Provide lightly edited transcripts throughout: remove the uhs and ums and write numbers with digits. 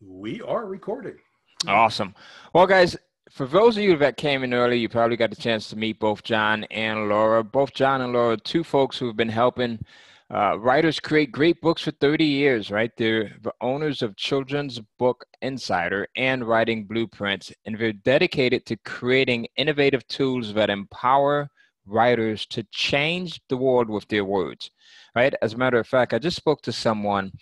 We are recording. Awesome. Well, guys, for those of you that came in early, you probably got the chance to meet both John and Laura. Both John and Laura, two folks who have been helping writers create great books for 30 years, right? They're the owners of Children's Book Insider and Writing Blueprints, and they're dedicated to creating innovative tools that empower writers to change the world with their words, right? As a matter of fact, I just spoke to someone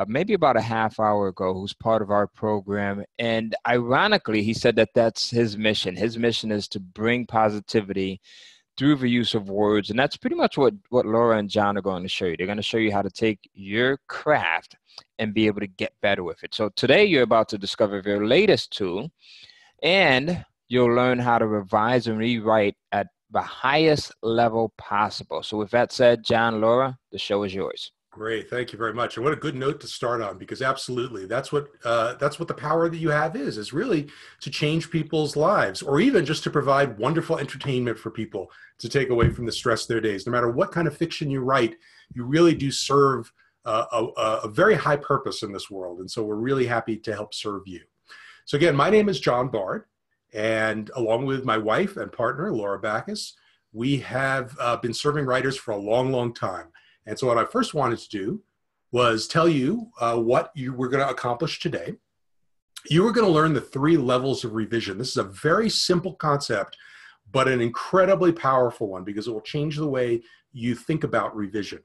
maybe about a half hour ago who's part of our program. And ironically, he said that that's his mission. His mission is to bring positivity through the use of words. And that's pretty much what Laura and John are going to show you. They're going to show you how to take your craft and be able to get better with it. So today you're about to discover their latest tool, and you'll learn how to revise and rewrite at the highest level possible. So with that said, John, Laura, the show is yours. Great, thank you very much. And what a good note to start on, because absolutely, that's what the power that you have is really to change people's lives, or even just to provide wonderful entertainment for people to take away from the stress of their days. No matter what kind of fiction you write, you really do serve a very high purpose in this world. And so we're really happy to help serve you. So again, my name is John Bard, and along with my wife and partner, Laura Backus, we have been serving writers for a long, long time. And so what I first wanted to do was tell you what you were going to accomplish today. You were going to learn the 3 levels of revision. This is a very simple concept, but an incredibly powerful one, because it will change the way you think about revision.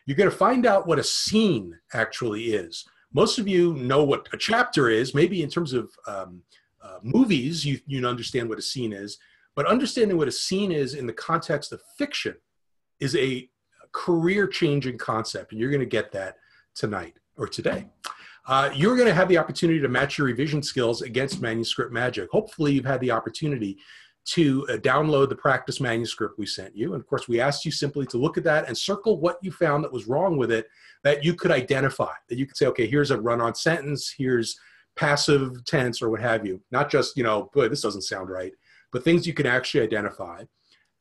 You're going to find out what a scene actually is. Most of you know what a chapter is. Maybe in terms of movies, you understand what a scene is. But understanding what a scene is in the context of fiction is a career-changing concept, and you're going to get that tonight or today. You're going to have the opportunity to match your revision skills against Manuscript Magic. Hopefully, you've had the opportunity to download the practice manuscript we sent you. And of course, we asked you simply to look at that and circle what you found that was wrong with it, that you could identify, that you could say, okay, here's a run-on sentence, here's passive tense, or what have you. Not just, boy, this doesn't sound right, but things you can actually identify.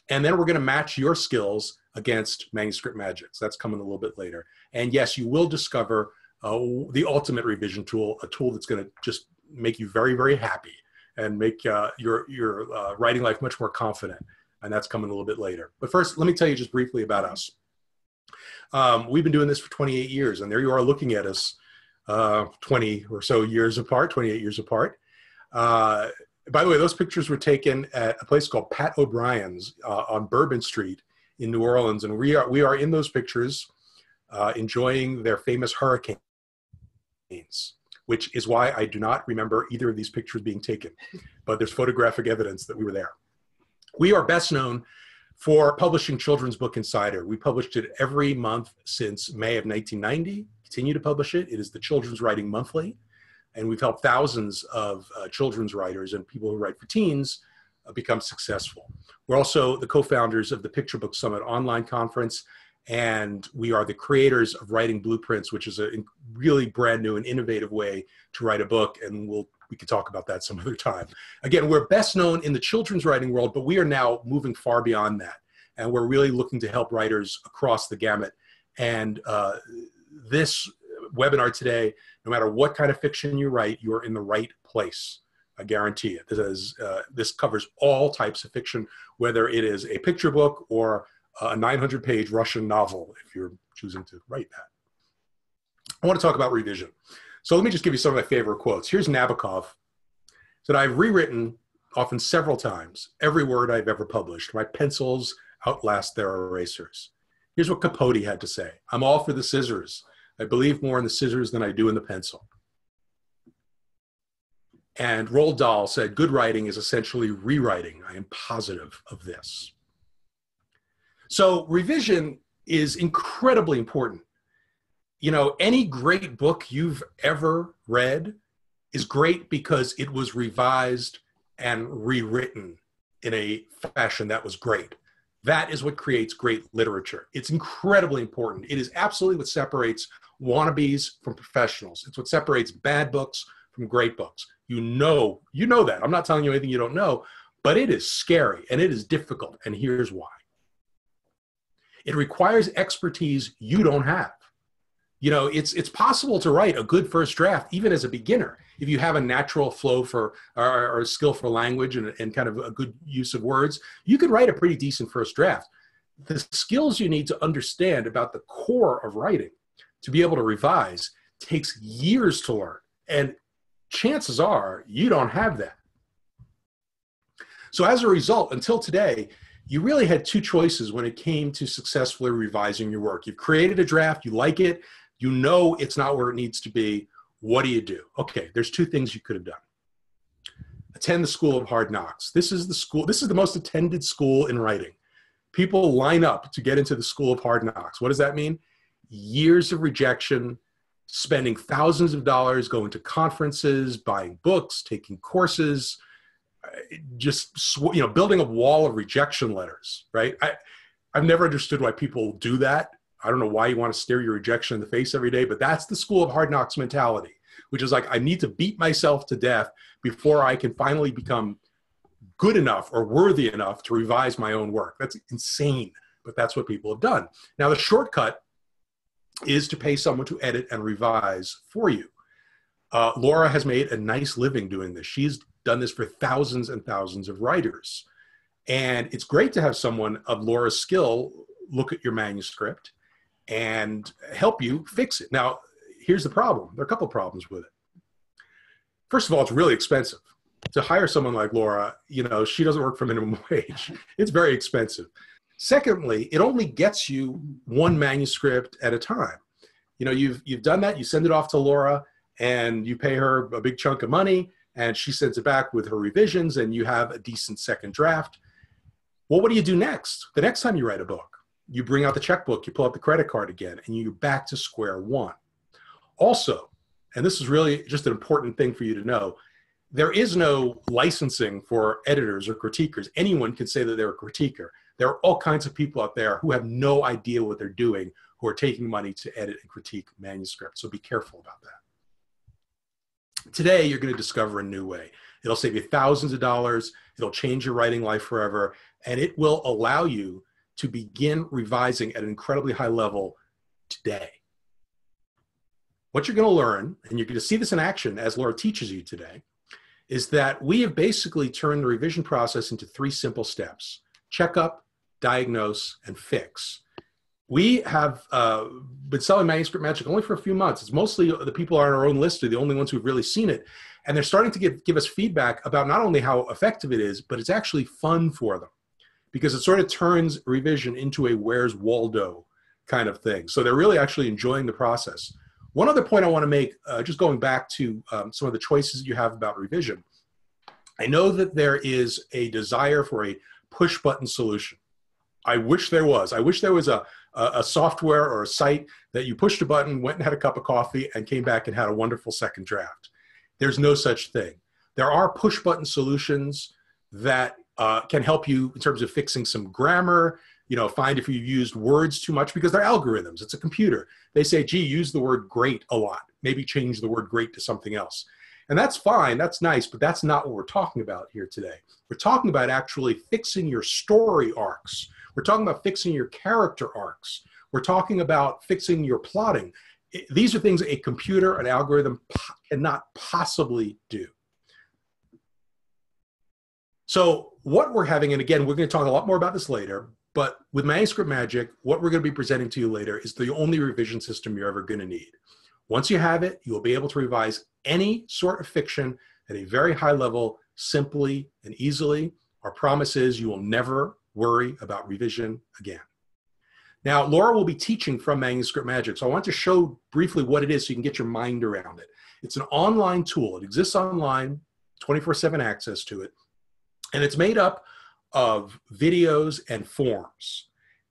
And then we're going to match your skills against Manuscript Magic. So that's coming a little bit later. And yes, you will discover the ultimate revision tool, a tool that's going to just make you very, very happy and make your writing life much more confident. And that's coming a little bit later. But first, let me tell you just briefly about us. We've been doing this for 28 years, and there you are looking at us 20 or so years apart, 28 years apart. By the way, those pictures were taken at a place called Pat O'Brien's on Bourbon Street in New Orleans. And we are in those pictures enjoying their famous hurricanes, which is why I do not remember either of these pictures being taken. But there's photographic evidence that we were there. We are best known for publishing Children's Book Insider. We published it every month since May of 1990, continue to publish it. It is the Children's Writing Monthly. And we've helped thousands of children's writers and people who write for teens become successful. We're also the co-founders of the Picture Book Summit online conference, and we are the creators of Writing Blueprints, which is a really brand new and innovative way to write a book, and we can talk about that some other time. Again, we're best known in the children's writing world, but we are now moving far beyond that, and we're really looking to help writers across the gamut. And this webinar today, no matter what kind of fiction you write, you're in the right place. I guarantee it. This covers all types of fiction, whether it is a picture book or a 900-page Russian novel, if you're choosing to write that. I want to talk about revision. So let me just give you some of my favorite quotes. Here's Nabokov, that I've rewritten often several times, every word I've ever published. My pencils outlast their erasers. Here's what Capote had to say. I'm all for the scissors. I believe more in the scissors than I do in the pencil. And Roald Dahl said, good writing is essentially rewriting. I am positive of this. So revision is incredibly important. Any great book you've ever read is great because it was revised and rewritten in a fashion that was great. That is what creates great literature. It's incredibly important. It is absolutely what separates wannabes from professionals. It's what separates bad books from great books. You know that. I'm not telling you anything you don't know, but it is scary and it is difficult, and here's why. It requires expertise you don't have. it's possible to write a good first draft even as a beginner if you have a natural flow for or a skill for language and kind of a good use of words. You could write a pretty decent first draft. The skills you need to understand about the core of writing to be able to revise takes years to learn, and chances are you don't have that. So as a result, until today, you really had two choices when it came to successfully revising your work. You've created a draft, you like it, you know it's not where it needs to be. What do you do? Okay, there's two things you could have done. Attend the School of Hard Knocks. This is the most attended school in writing. People line up to get into the School of Hard Knocks. What does that mean? Years of rejection, spending thousands of dollars going to conferences, buying books, taking courses, just building a wall of rejection letters, right? I've never understood why people do that. I don't know why you want to stare your rejection in the face every day, but that's the School of Hard Knocks mentality, which is like, I need to beat myself to death before I can finally become good enough or worthy enough to revise my own work. That's insane, but that's what people have done. Now, the shortcut is to pay someone to edit and revise for you. Laura has made a nice living doing this. She's done this for thousands and thousands of writers. And it's great to have someone of Laura's skill look at your manuscript and help you fix it. Now, here's the problem. There are a couple of problems with it. First of all, it's really expensive. To hire someone like Laura, she doesn't work for minimum wage. It's very expensive. Secondly, it only gets you one manuscript at a time. You've done that, you send it off to Laura, and you pay her a big chunk of money, and she sends it back with her revisions, and you have a decent second draft. Well, what do you do next? The next time you write a book, you bring out the checkbook, you pull out the credit card again, and you're back to square one. Also, and this is really just an important thing for you to know, there is no licensing for editors or critiquers. Anyone can say that they're a critiquer. There are all kinds of people out there who have no idea what they're doing, who are taking money to edit and critique manuscripts. So be careful about that. Today, you're going to discover a new way. It'll save you thousands of dollars. It'll change your writing life forever. And it will allow you to begin revising at an incredibly high level today. What you're going to learn, and you're going to see this in action as Laura teaches you today, is that we have basically turned the revision process into three simple steps: check up, diagnose, and fix. We have been selling Manuscript Magic only for a few months. It's mostly the people on our own list are the only ones who've really seen it. And they're starting to give us feedback about not only how effective it is, but it's actually fun for them, because it sort of turns revision into a Where's Waldo kind of thing. So they're really actually enjoying the process. One other point I want to make, just going back to some of the choices you have about revision. I know that there is a desire for a push button solution. I wish there was. I wish there was a software or a site that you pushed a button, went and had a cup of coffee, and came back and had a wonderful second draft. There's no such thing. There are push button solutions that can help you in terms of fixing some grammar, find if you've used words too much, because they're algorithms. It's a computer. They say, gee, use the word great a lot. Maybe change the word great to something else. And that's fine. That's nice. But that's not what we're talking about here today. We're talking about actually fixing your story arcs. We're talking about fixing your character arcs. We're talking about fixing your plotting. These are things a computer, an algorithm cannot possibly do. So what we're having, and again, we're going to talk a lot more about this later, but with Manuscript Magic, what we're going to be presenting to you later is the only revision system you're ever going to need. Once you have it, you will be able to revise any sort of fiction at a very high level, simply and easily. Our promise is you will never worry about revision again. Now, Laura will be teaching from Manuscript Magic, so I want to show briefly what it is so you can get your mind around it. It's an online tool. It exists online, 24/7 access to it, and it's made up of videos and forms.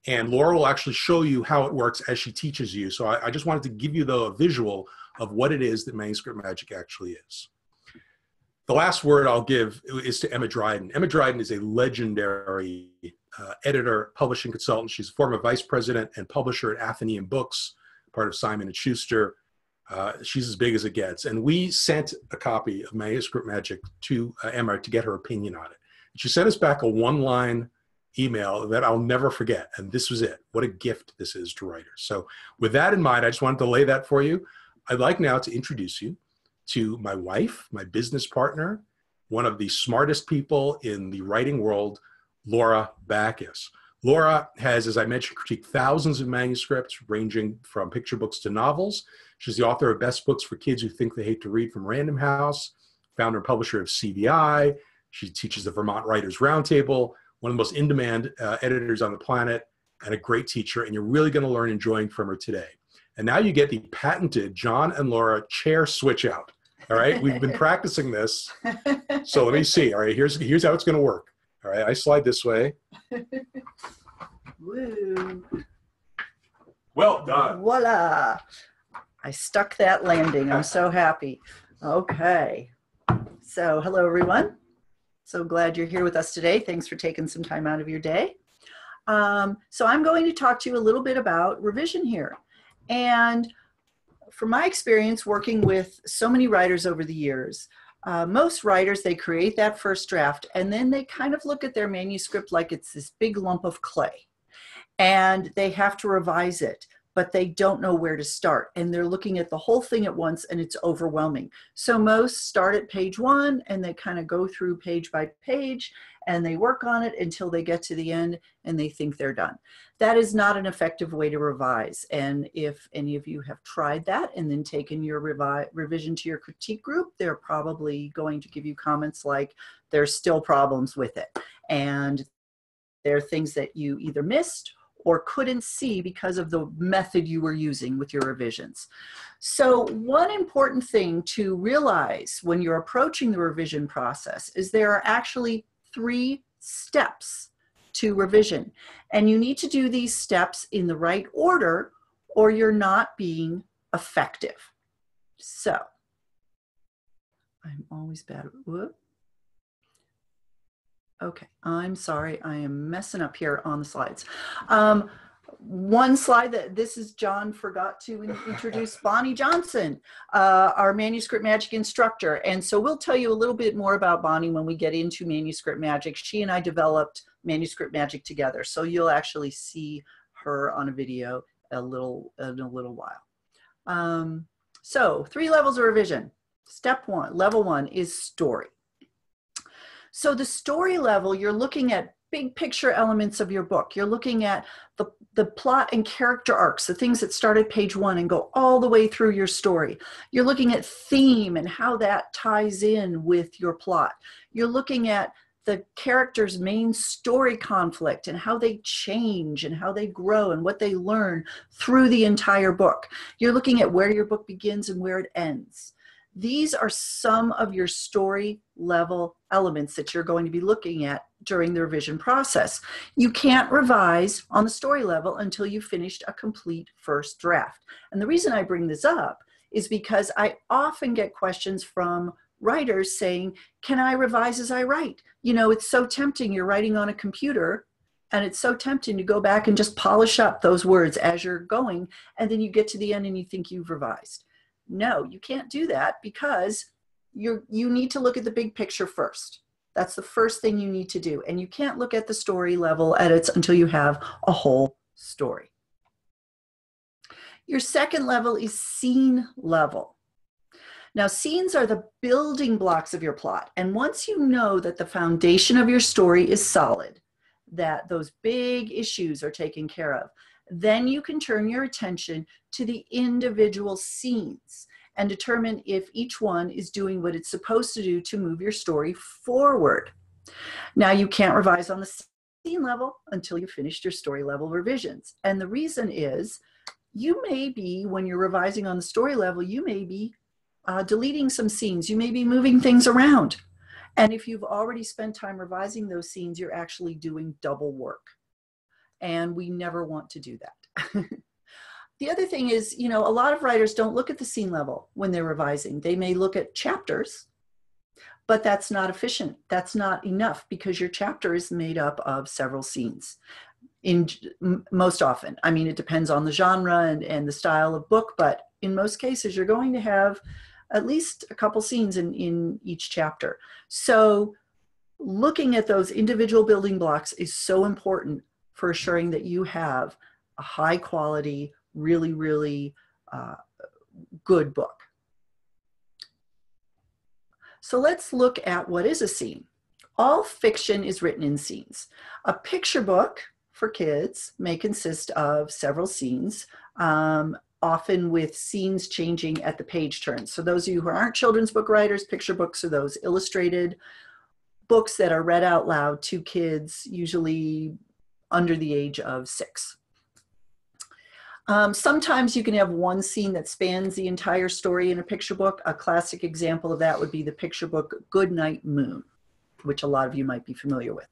And Laura will actually show you how it works as she teaches you. So I just wanted to give you the visual of what it is that Manuscript Magic actually is. The last word I'll give is to Emma Dryden. Emma Dryden is a legendary editor, publishing consultant. She's a former vice president and publisher at Atheneum Books, part of Simon & Schuster. She's as big as it gets. And we sent a copy of Manuscript Magic to Emma to get her opinion on it. She sent us back a one-line email that I'll never forget. And this was it. What a gift this is to writers. So with that in mind, I just wanted to lay that for you. I'd like now to introduce you to my wife, my business partner, one of the smartest people in the writing world, Laura Backus. Laura has, as I mentioned, critiqued thousands of manuscripts ranging from picture books to novels. She's the author of Best Books for Kids Who Think They Hate to Read from Random House, founder and publisher of CBI. She teaches the Vermont Writers Roundtable, one of the most in-demand editors on the planet, and a great teacher, and you're really going to learn enjoying from her today. And now you get the patented John and Laura chair switch out. All right, we've been practicing this. So let me see. All right, here's how it's going to work. All right, I slide this way. Woo. Well done. Voila. I stuck that landing. I'm so happy. Okay. So hello, everyone. So glad you're here with us today. Thanks for taking some time out of your day. So I'm going to talk to you a little bit about revision here. And from my experience working with so many writers over the years, most writers, they create that first draft and then they kind of look at their manuscript like it's this big lump of clay and they have to revise it, but they don't know where to start. And they're looking at the whole thing at once and it's overwhelming. So most start at page 1 and they kind of go through page by page and they work on it until they get to the end and they think they're done. That is not an effective way to revise. And if any of you have tried that and then taken your revision to your critique group, they're probably going to give you comments like there's still problems with it. And there are things that you either missed or couldn't see because of the method you were using with your revisions. So one important thing to realize when you're approaching the revision process is there are actually 3 steps to revision. And you need to do these steps in the right order or you're not being effective. So, I'm always bad. Whoop. Okay, I'm sorry, I am messing up here on the slides. One slide that this is John forgot to introduce Bonnie Johnson, our Manuscript Magic instructor. And so we'll tell you a little bit more about Bonnie when we get into Manuscript Magic. She and I developed Manuscript Magic together. So you'll actually see her on a video in a little while. So 3 levels of revision. Step 1, level 1 is story. So the story level, you're looking at big picture elements of your book. You're looking at the plot and character arcs, the things that start at page 1 and go all the way through your story. You're looking at theme and how that ties in with your plot. You're looking at the characters' main story conflict and how they change and how they grow and what they learn through the entire book. You're looking at where your book begins and where it ends. These are some of your story level elements that you're going to be looking at during the revision process. You can't revise on the story level until you've finished a complete first draft. And the reason I bring this up is because I often get questions from writers saying, can I revise as I write? You know, it's so tempting. You're writing on a computer and it's so tempting to go back and just polish up those words as you're going. And then you get to the end and you think you've revised. No, you can't do that because you need to look at the big picture first. That's the first thing you need to do. And you can't look at the story level edits until you have a whole story. Your second level is scene level. Now, scenes are the building blocks of your plot. And once you know that the foundation of your story is solid, that those big issues are taken care of, then you can turn your attention to the individual scenes and determine if each one is doing what it's supposed to do to move your story forward. Now, you can't revise on the scene level until you've finished your story level revisions. And the reason is you may be, when you're revising on the story level, you may be deleting some scenes. You may be moving things around. And if you've already spent time revising those scenes, you're actually doing double work. And we never want to do that. The other thing is, you know, a lot of writers don't look at the scene level when they're revising. They may look at chapters, but that's not efficient. That's not enough because your chapter is made up of several scenes. Most often, I mean, it depends on the genre and the style of book, but in most cases, you're going to have at least a couple scenes in each chapter. So looking at those individual building blocks is so important for assuring that you have a high quality, really, really good book. So let's look at what is a scene. All fiction is written in scenes. A picture book for kids may consist of several scenes, often with scenes changing at the page turns. So those of you who aren't children's book writers, picture books are those illustrated books that are read out loud to kids, usually under the age of 6. Sometimes you can have one scene that spans the entire story in a picture book. A classic example of that would be the picture book Goodnight Moon, which a lot of you might be familiar with.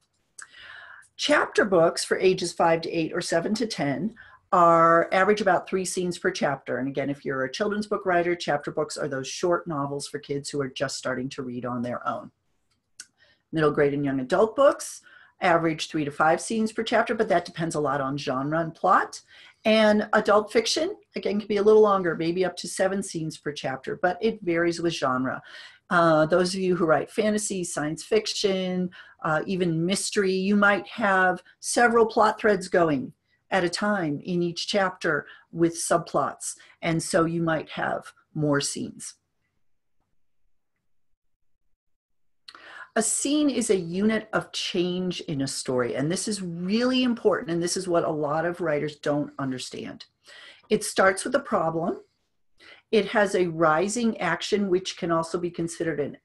Chapter books for ages 5 to 8 or 7 to 10 are average about 3 scenes per chapter. And again, if you're a children's book writer, chapter books are those short novels for kids who are just starting to read on their own. Middle grade and young adult books average 3 to 5 scenes per chapter, but that depends a lot on genre and plot. And adult fiction, again, can be a little longer, maybe up to 7 scenes per chapter, but it varies with genre. Those of you who write fantasy, science fiction, even mystery, you might have several plot threads going at a time in each chapter with subplots. And so you might have more scenes. A scene is a unit of change in a story, and this is really important, and this is what a lot of writers don't understand. It starts with a problem. It has a rising action, which can also be considered an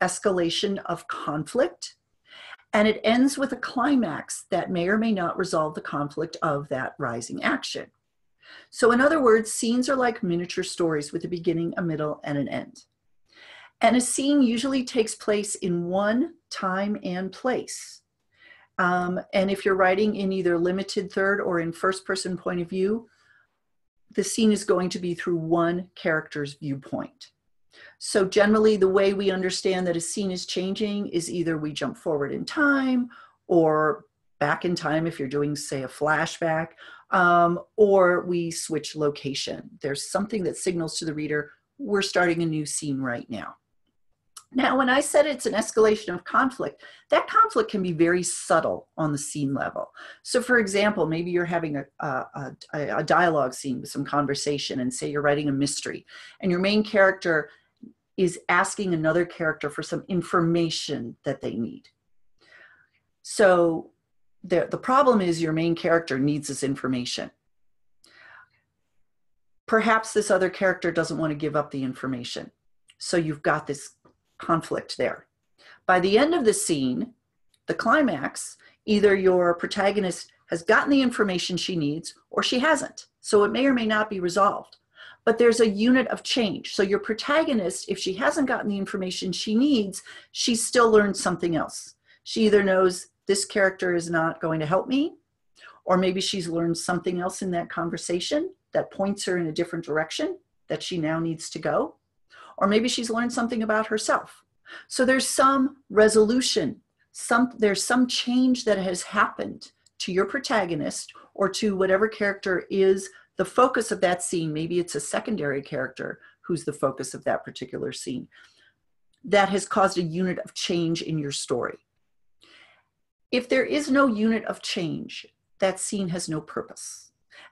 escalation of conflict, and it ends with a climax that may or may not resolve the conflict of that rising action. So in other words, scenes are like miniature stories with a beginning, a middle, and an end. And a scene usually takes place in one time and place. And if you're writing in either limited third or in first person point of view, the scene is going to be through one character's viewpoint. So generally the way we understand that a scene is changing is either we jump forward in time or back in time if you're doing, say, a flashback, or we switch location. There's something that signals to the reader, we're starting a new scene right now. Now, when I said it's an escalation of conflict, that conflict can be very subtle on the scene level. So for example, maybe you're having a dialogue scene with some conversation, and say you're writing a mystery, and your main character is asking another character for some information that they need. So the problem is your main character needs this information. Perhaps this other character doesn't want to give up the information. So you've got this conflict there. By the end of the scene, the climax, either your protagonist has gotten the information she needs or she hasn't. So it may or may not be resolved. But there's a unit of change. So your protagonist, if she hasn't gotten the information she needs, she still learned something else. She either knows this character is not going to help me, or maybe she's learned something else in that conversation that points her in a different direction that she now needs to go. Or maybe she's learned something about herself. So there's some resolution, there's some change that has happened to your protagonist or to whatever character is the focus of that scene. Maybe it's a secondary character who's the focus of that particular scene. That has caused a unit of change in your story. If there is no unit of change, that scene has no purpose.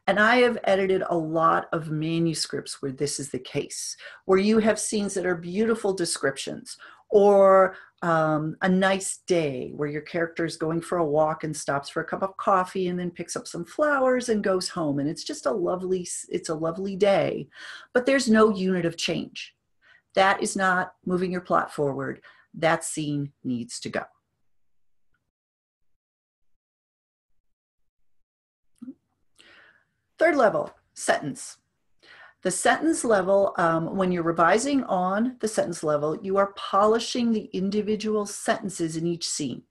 And I have edited a lot of manuscripts where this is the case, where you have scenes that are beautiful descriptions, or a nice day where your character is going for a walk and stops for a cup of coffee and then picks up some flowers and goes home. And it's just it's a lovely day, but there's no unit of change. That is not moving your plot forward. That scene needs to go. Third level, sentence. The sentence level, when you're revising on the sentence level, you are polishing the individual sentences in each scene.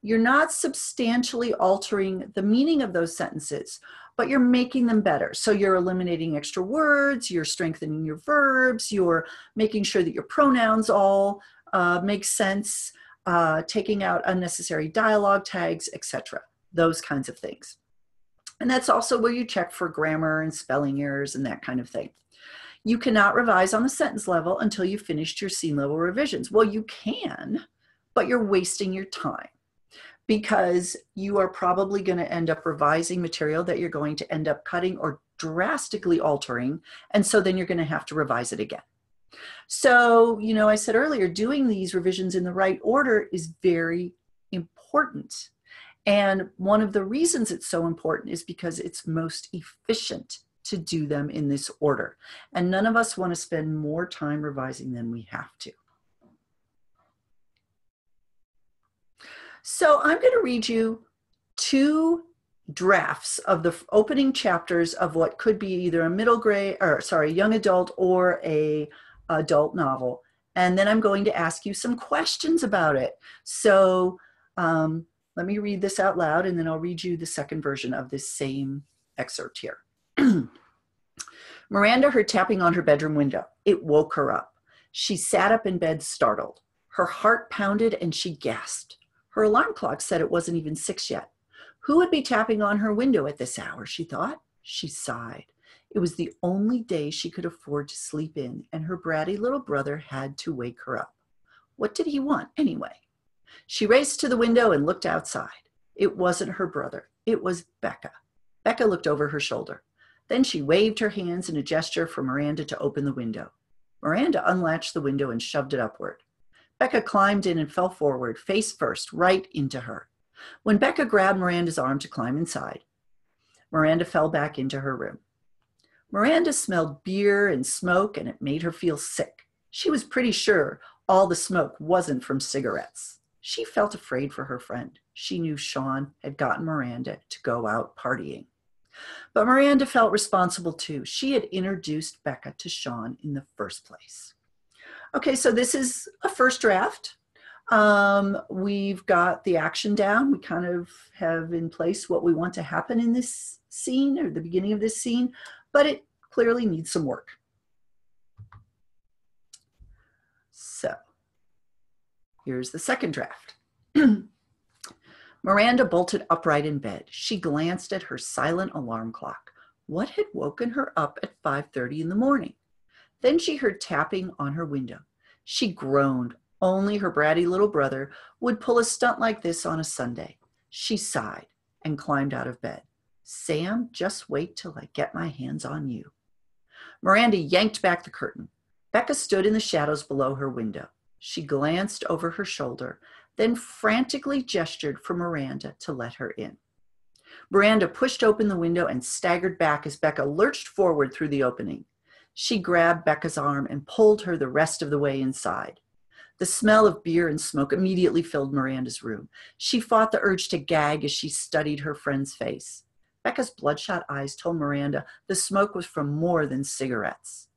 You're not substantially altering the meaning of those sentences, but you're making them better. So you're eliminating extra words, you're strengthening your verbs, you're making sure that your pronouns all make sense, taking out unnecessary dialogue tags, etc. Those kinds of things. And that's also where you check for grammar and spelling errors and that kind of thing. You cannot revise on the sentence level until you've finished your scene level revisions. Well, you can, but you're wasting your time because you are probably going to end up revising material that you're going to end up cutting or drastically altering. And so then you're going to have to revise it again. So, you know, I said earlier, doing these revisions in the right order is very important. And one of the reasons it's so important is because it's most efficient to do them in this order. And none of us want to spend more time revising than we have to. So I'm going to read you 2 drafts of the opening chapters of what could be either a young adult or a adult novel. And then I'm going to ask you some questions about it. So let me read this out loud, and then I'll read you the second version of this same excerpt here. Miranda heard tapping on her bedroom window. It woke her up. She sat up in bed, startled. Her heart pounded and she gasped. Her alarm clock said it wasn't even 6 yet. Who would be tapping on her window at this hour, she thought. She sighed. It was the only day she could afford to sleep in, and her bratty little brother had to wake her up. What did he want, anyway? She raced to the window and looked outside. It wasn't her brother. It was Becca. Becca looked over her shoulder. Then she waved her hands in a gesture for Miranda to open the window. Miranda unlatched the window and shoved it upward. Becca climbed in and fell forward, face first, right into her. When Becca grabbed Miranda's arm to climb inside, Miranda fell back into her room. Miranda smelled beer and smoke, and it made her feel sick. She was pretty sure all the smoke wasn't from cigarettes. She felt afraid for her friend. She knew Sean had gotten Miranda to go out partying. But Miranda felt responsible too. She had introduced Becca to Sean in the first place. Okay, so this is a first draft. We've got the action down. We kind of have in place what we want to happen in this scene or the beginning of this scene, but it clearly needs some work. So here's the second draft. Miranda bolted upright in bed. She glanced at her silent alarm clock. What had woken her up at 5:30 in the morning? Then she heard tapping on her window. She groaned. Only her bratty little brother would pull a stunt like this on a Sunday. She sighed and climbed out of bed. Sam, just wait till I get my hands on you. Miranda yanked back the curtain. Becca stood in the shadows below her window. She glanced over her shoulder, then frantically gestured for Miranda to let her in. Miranda pushed open the window and staggered back as Becca lurched forward through the opening. She grabbed Becca's arm and pulled her the rest of the way inside. The smell of beer and smoke immediately filled Miranda's room. She fought the urge to gag as she studied her friend's face. Becca's bloodshot eyes told Miranda the smoke was from more than cigarettes.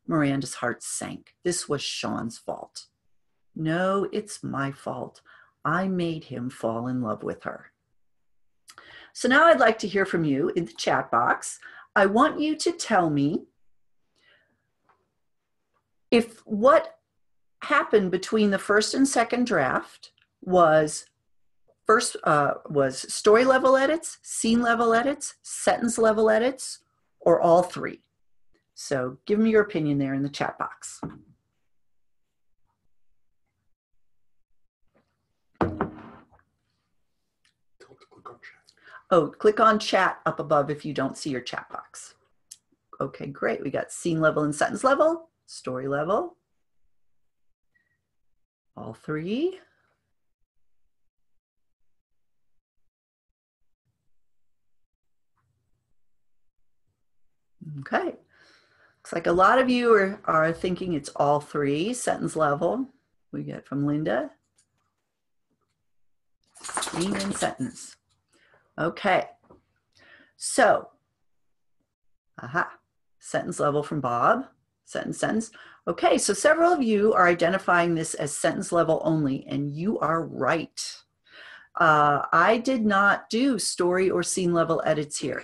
Miranda's heart sank. This was Sean's fault. No, it's my fault. I made him fall in love with her. So now I'd like to hear from you in the chat box. I want you to tell me if what happened between the first and second draft was story level edits, scene level edits, sentence level edits, or all three. So give me your opinion there in the chat box. Oh, click on chat up above if you don't see your chat box. Okay, great. We got scene level and sentence level, story level, all three. Okay. Looks like a lot of you are thinking it's all three. Sentence level, we get from Linda. Scene and sentence. Okay. So, sentence level from Bob. Sentence. Okay, so several of you are identifying this as sentence level only, and you are right. I did not do story or scene level edits here.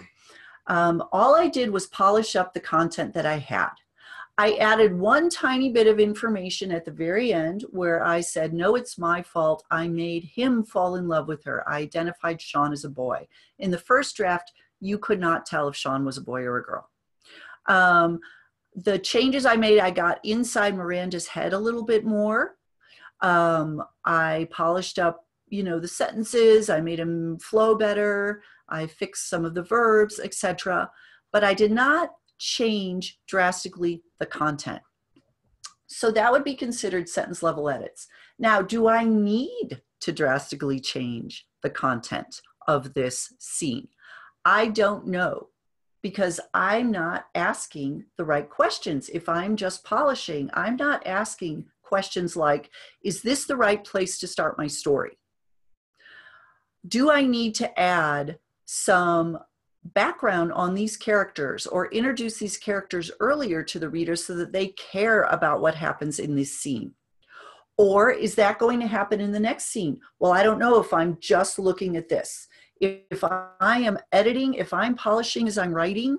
All I did was polish up the content that I had. I added one tiny bit of information at the very end where I said, no, it's my fault. I made him fall in love with her. I identified Sean as a boy. In the first draft, you could not tell if Sean was a boy or a girl. The changes I made, I got inside Miranda's head a little bit more. I polished up, the sentences. I made them flow better. I fixed some of the verbs, etc. But I did not change drastically the content. So that would be considered sentence level edits. Now, do I need to drastically change the content of this scene? I don't know, because I'm not asking the right questions. If I'm just polishing, I'm not asking questions like, is this the right place to start my story? Do I need to add some background on these characters or introduce these characters earlier to the reader so that they care about what happens in this scene? Or is that going to happen in the next scene? Well, I don't know if I'm just looking at this. If I am editing, if I'm polishing as I'm writing,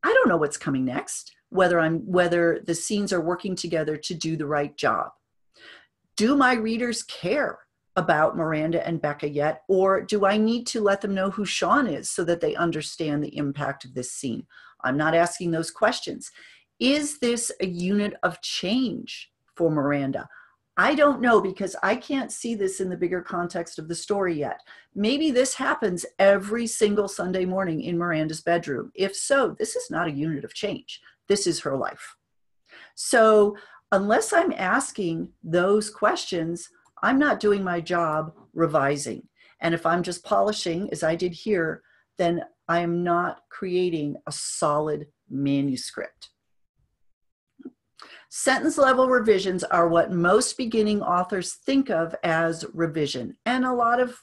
I don't know what's coming next, whether the scenes are working together to do the right job. Do my readers care about Miranda and Becca yet, or do I need to let them know who Sean is so that they understand the impact of this scene? I'm not asking those questions. Is this a unit of change for Miranda? I don't know, because I can't see this in the bigger context of the story yet. Maybe this happens every single Sunday morning in Miranda's bedroom. If so, this is not a unit of change. This is her life. So unless I'm asking those questions, I'm not doing my job revising. And if I'm just polishing, as I did here, then I am not creating a solid manuscript. Sentence level revisions are what most beginning authors think of as revision, and a lot of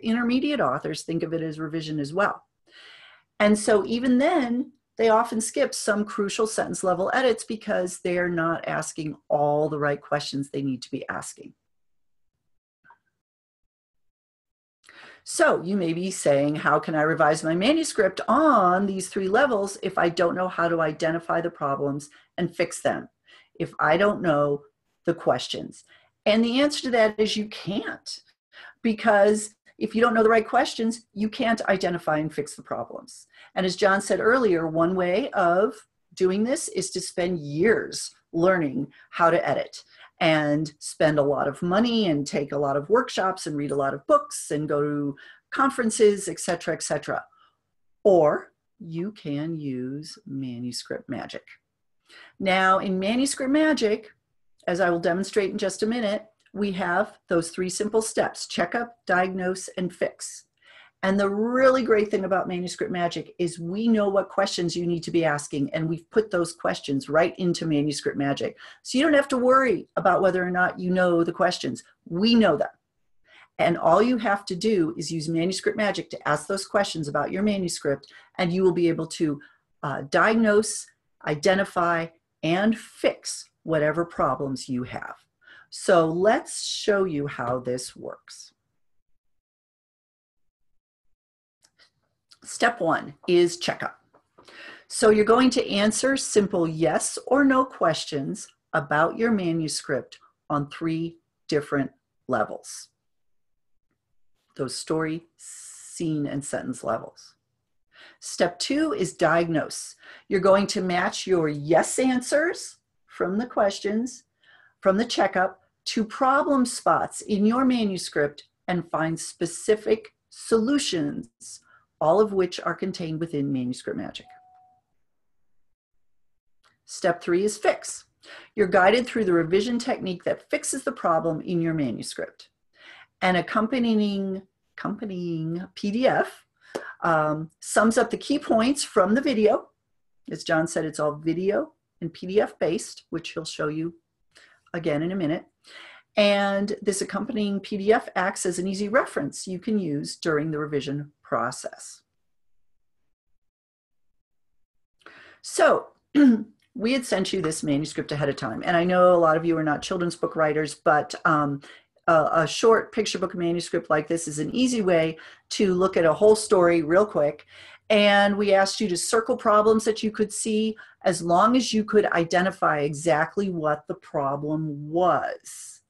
intermediate authors think of it as revision as well. And so even then, they often skip some crucial sentence level edits because they're not asking all the right questions they need to be asking. So you may be saying, how can I revise my manuscript on these 3 levels if I don't know how to identify the problems and fix them? If I don't know the questions? And the answer to that is you can't, because if you don't know the right questions, you can't identify and fix the problems. And as John said earlier, one way of doing this is to spend years learning how to edit and spend a lot of money and take a lot of workshops and read a lot of books and go to conferences, etc., etc. Or you can use Manuscript Magic. Now, in Manuscript Magic, as I will demonstrate in just a minute, we have those 3 simple steps: check up, diagnose, and fix. And the really great thing about Manuscript Magic is we know what questions you need to be asking, and we've put those questions right into Manuscript Magic. So you don't have to worry about whether or not you know the questions. We know them. And all you have to do is use Manuscript Magic to ask those questions about your manuscript, and you will be able to diagnose, identify, and fix whatever problems you have. So let's show you how this works. Step 1 is checkup. So you're going to answer simple yes or no questions about your manuscript on 3 different levels. Those story, scene, and sentence levels. Step 2 is diagnose. You're going to match your yes answers from the questions, from the checkup, to problem spots in your manuscript and find specific solutions, all of which are contained within Manuscript Magic. Step 3 is fix. You're guided through the revision technique that fixes the problem in your manuscript. An accompanying PDF sums up the key points from the video. As John said, it's all video and PDF based, which he'll show you again in a minute. And this accompanying PDF acts as an easy reference you can use during the revision process. So we had sent you this manuscript ahead of time. And I know a lot of you are not children's book writers, but a short picture book manuscript like this is an easy way to look at a whole story real quick. And we asked you to circle problems that you could see as long as you could identify exactly what the problem was,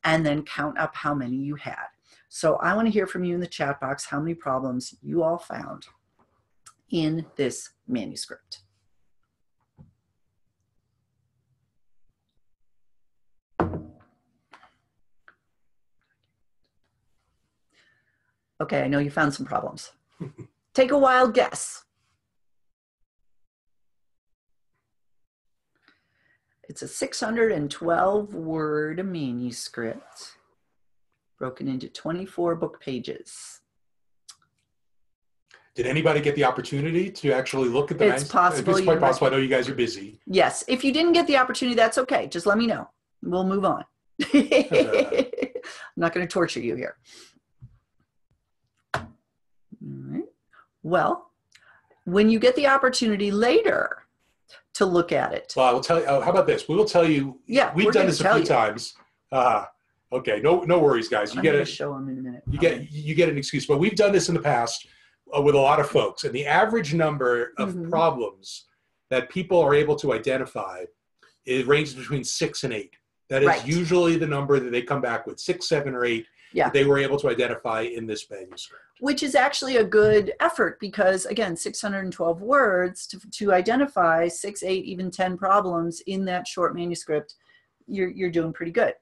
and then count up how many you had. So I want to hear from you in the chat box how many problems you all found in this manuscript. Okay, I know you found some problems. Take a wild guess. It's a 612-word manuscript broken into 24 book pages. Did anybody get the opportunity to actually look at the It's possible. It's quite possible. I know you guys are busy. Yes. If you didn't get the opportunity, that's okay. Just let me know. We'll move on. I'm not going to torture you here. All right. Well, when you get the opportunity later to look at it. Well, I will tell you. How about this? We will tell you. Yeah, we've done this a few times. Okay. No worries, guys. You get it. Show them in a minute. You get an excuse, but we've done this in the past with a lot of folks, and the average number of problems that people are able to identify, it ranges between 6 and 8. That is usually the number that they come back with, 6, 7, or 8. Yeah. That they were able to identify in this manuscript. Which is actually a good effort because, again, 612 words to identify 6, 8, even 10 problems in that short manuscript, you're doing pretty good.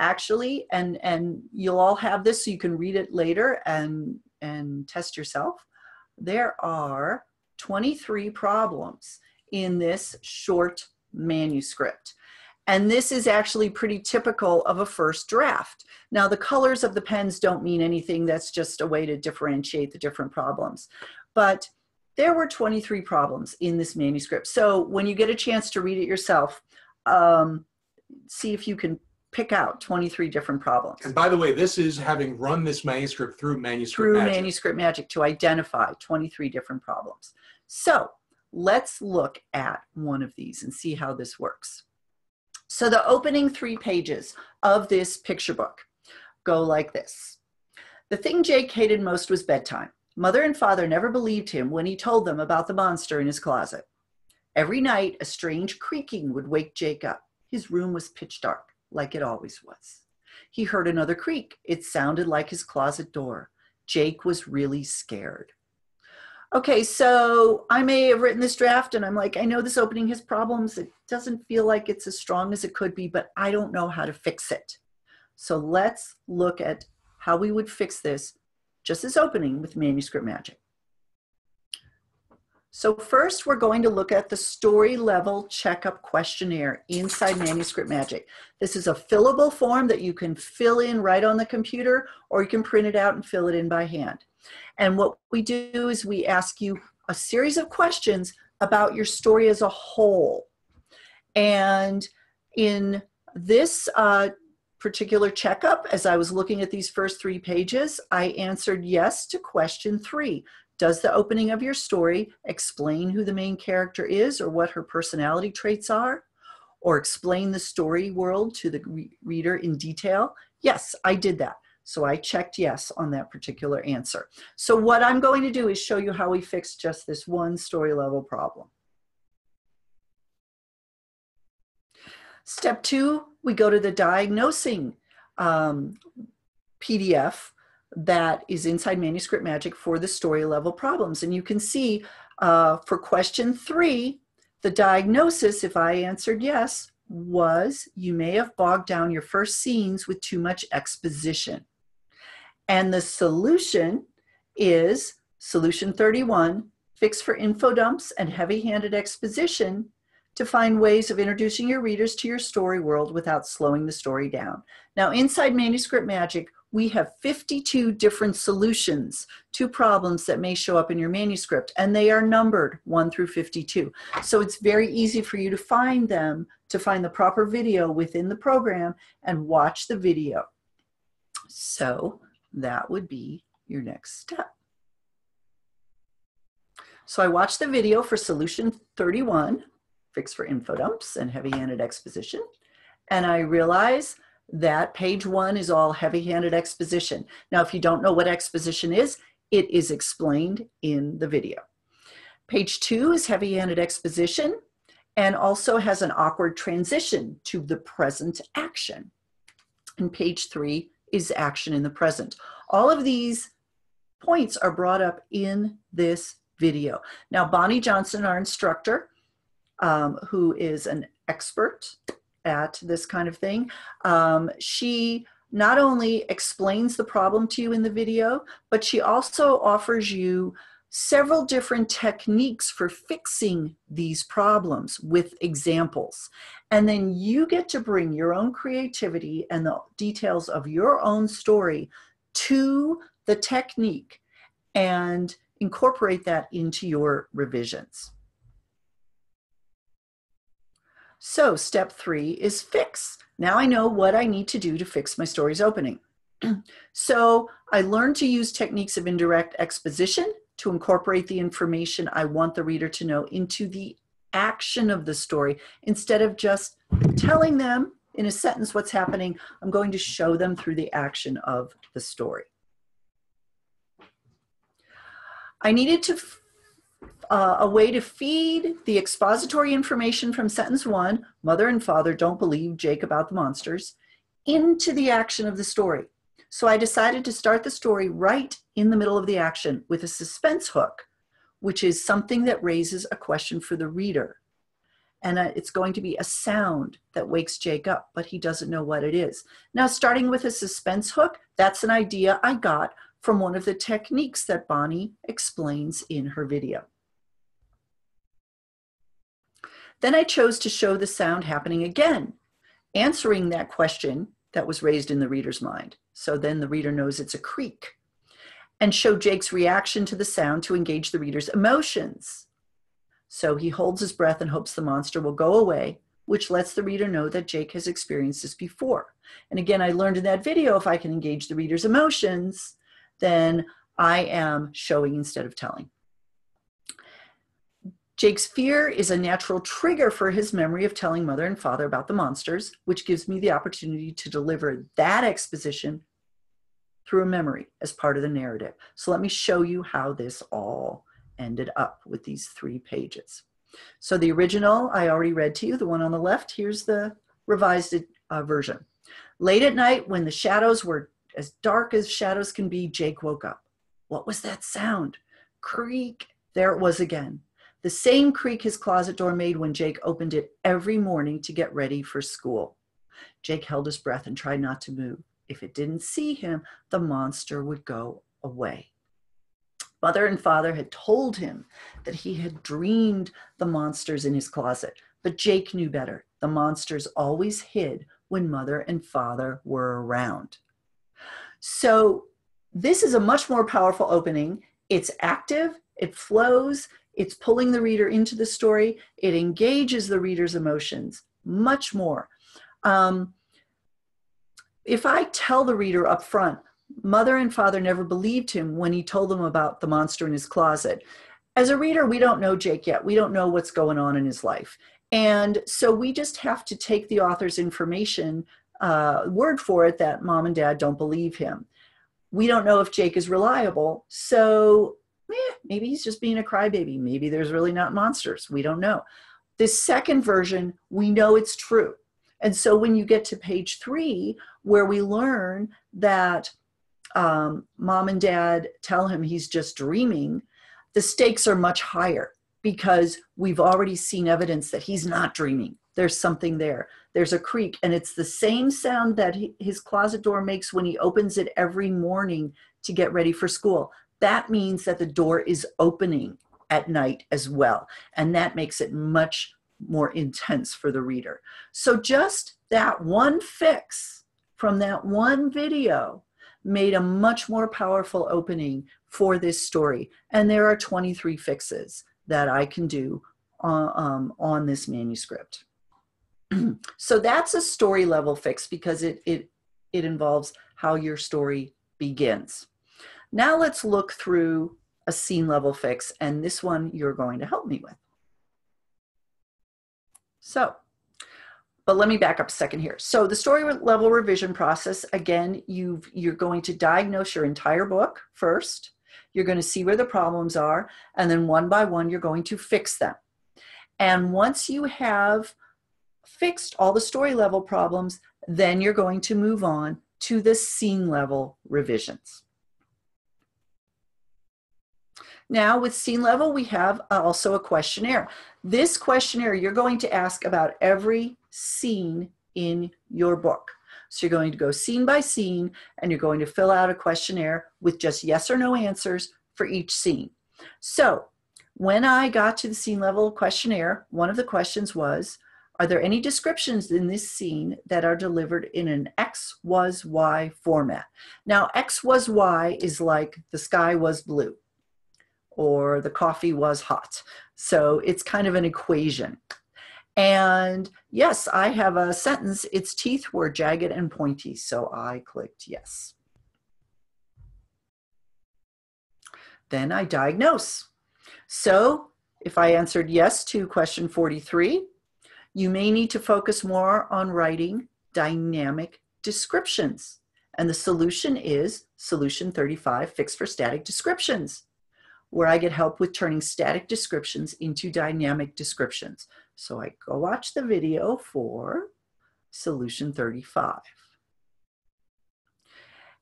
Actually, and you'll all have this so you can read it later and test yourself. There are 23 problems in this short manuscript. And this is actually pretty typical of a first draft. Now, the colors of the pens don't mean anything. That's just a way to differentiate the different problems. But there were 23 problems in this manuscript. So when you get a chance to read it yourself, see if you can pick out 23 different problems. And by the way, this is having run this manuscript through Manuscript Magic. Manuscript Magic to identify 23 different problems. So let's look at one of these and see how this works. So the opening 3 pages of this picture book go like this. The thing Jake hated most was bedtime. Mother and father never believed him when he told them about the monster in his closet. Every night, a strange creaking would wake Jake up. His room was pitch dark, like it always was. He heard another creak. It sounded like his closet door. Jake was really scared. Okay, so I may have written this draft and I'm like, I know this opening has problems. It doesn't feel like it's as strong as it could be, but I don't know how to fix it. So let's look at how we would fix this, just as opening with Manuscript Magic. So first we're going to look at the story level checkup questionnaire inside Manuscript Magic. This is a fillable form that you can fill in right on the computer, or you can print it out and fill it in by hand. And what we do is we ask you a series of questions about your story as a whole. And in this particular checkup, as I was looking at these first 3 pages, I answered yes to question 3. Does the opening of your story explain who the main character is or what her personality traits are? Or explain the story world to the reader in detail? Yes, I did that. So I checked yes on that particular answer. So what I'm going to do is show you how we fix just this one story level problem. Step 2, we go to the diagnosing PDF that is inside Manuscript Magic for the story level problems. And you can see for question 3, the diagnosis, if I answered yes, was you may have bogged down your first scenes with too much exposition. And the solution is solution 31, fix for info dumps and heavy-handed exposition to find ways of introducing your readers to your story world without slowing the story down. Now, inside Manuscript Magic, we have 52 different solutions to problems that may show up in your manuscript, and they are numbered 1 through 52. So it's very easy for you to find them, to find the proper video within the program and watch the video. So that would be your next step. So I watched the video for solution 31, fix for info dumps and heavy-handed exposition, and I realized that page 1 is all heavy-handed exposition. Now, if you don't know what exposition is, it is explained in the video. Page 2 is heavy-handed exposition and also has an awkward transition to the present action. And page 3 is action in the present. All of these points are brought up in this video. Now, Bonnie Johnson, our instructor, who is an expert at this kind of thing, she not only explains the problem to you in the video, but she also offers you several different techniques for fixing these problems with examples. And then you get to bring your own creativity and the details of your own story to the technique and incorporate that into your revisions. So step 3 is fix. Now I know what I need to do to fix my story's opening. So I learned to use techniques of indirect exposition to incorporate the information I want the reader to know into the action of the story. Instead of just telling them in a sentence what's happening, I'm going to show them through the action of the story. I needed to a way to feed the expository information from sentence 1, mother and father don't believe Jake about the monsters, into the action of the story. So I decided to start the story right in the middle of the action with a suspense hook, which is something that raises a question for the reader. And it's going to be a sound that wakes Jake up, but he doesn't know what it is. Now, starting with a suspense hook, that's an idea I got from one of the techniques that Bonnie explains in her video. Then I chose to show the sound happening again, answering that question that was raised in the reader's mind. So then the reader knows it's a creak, and show Jake's reaction to the sound to engage the reader's emotions. So he holds his breath and hopes the monster will go away, which lets the reader know that Jake has experienced this before. And again, I learned in that video, if I can engage the reader's emotions, then I am showing instead of telling. Jake's fear is a natural trigger for his memory of telling mother and father about the monsters, which gives me the opportunity to deliver that exposition through a memory as part of the narrative. So let me show you how this all ended up with these 3 pages. So the original I already read to you, the one on the left. Here's the revised version. Late at night, when the shadows were as dark as shadows can be, Jake woke up. What was that sound? Creak. There it was again. The same creak his closet door made when Jake opened it every morning to get ready for school. Jake held his breath and tried not to move. If it didn't see him, the monster would go away. Mother and father had told him that he had dreamed the monsters in his closet, but Jake knew better. The monsters always hid when mother and father were around. So this is a much more powerful opening. It's active, it flows, it's pulling the reader into the story, it engages the reader's emotions much more. If I tell the reader up front, mother and father never believed him when he told them about the monster in his closet. As a reader, we don't know Jake yet. We don't know what's going on in his life. And so we just have to take the author's information, word for it, that mom and dad don't believe him. We don't know if Jake is reliable. So maybe he's just being a crybaby. Maybe there's really not monsters. We don't know. This second version, we know it's true. And so when you get to page 3, where we learn that mom and dad tell him he's just dreaming, the stakes are much higher because we've already seen evidence that he's not dreaming. There's something there. There's a creak, and it's the same sound that his closet door makes when he opens it every morning to get ready for school. That means that the door is opening at night as well, and that makes it much more intense for the reader. So just that one fix from that one video made a much more powerful opening for this story. And there are 23 fixes that I can do on this manuscript. So that's a story level fix because it involves how your story begins. Now let's look through a scene level fix, and this one you're going to help me with. So, but let me back up a second here. So the story level revision process, again, you're going to diagnose your entire book first. You're going to see where the problems are, and then one by one, you're going to fix them. And once you have fixed all the story level problems, then you're going to move on to the scene level revisions. Now with scene level, we have also a questionnaire. This questionnaire, you're going to ask about every scene in your book. So you're going to go scene by scene, and you're going to fill out a questionnaire with just yes or no answers for each scene. So when I got to the scene level questionnaire, one of the questions was, are there any descriptions in this scene that are delivered in an X was Y format? Now, X was Y is like the sky was blue or the coffee was hot. So it's kind of an equation. And yes, I have a sentence, its teeth were jagged and pointy. So I clicked yes. Then I diagnose. So if I answered yes to question 43, you may need to focus more on writing dynamic descriptions. And the solution is solution 35, Fix for Static Descriptions, where I get help with turning static descriptions into dynamic descriptions. So I go watch the video for solution 35.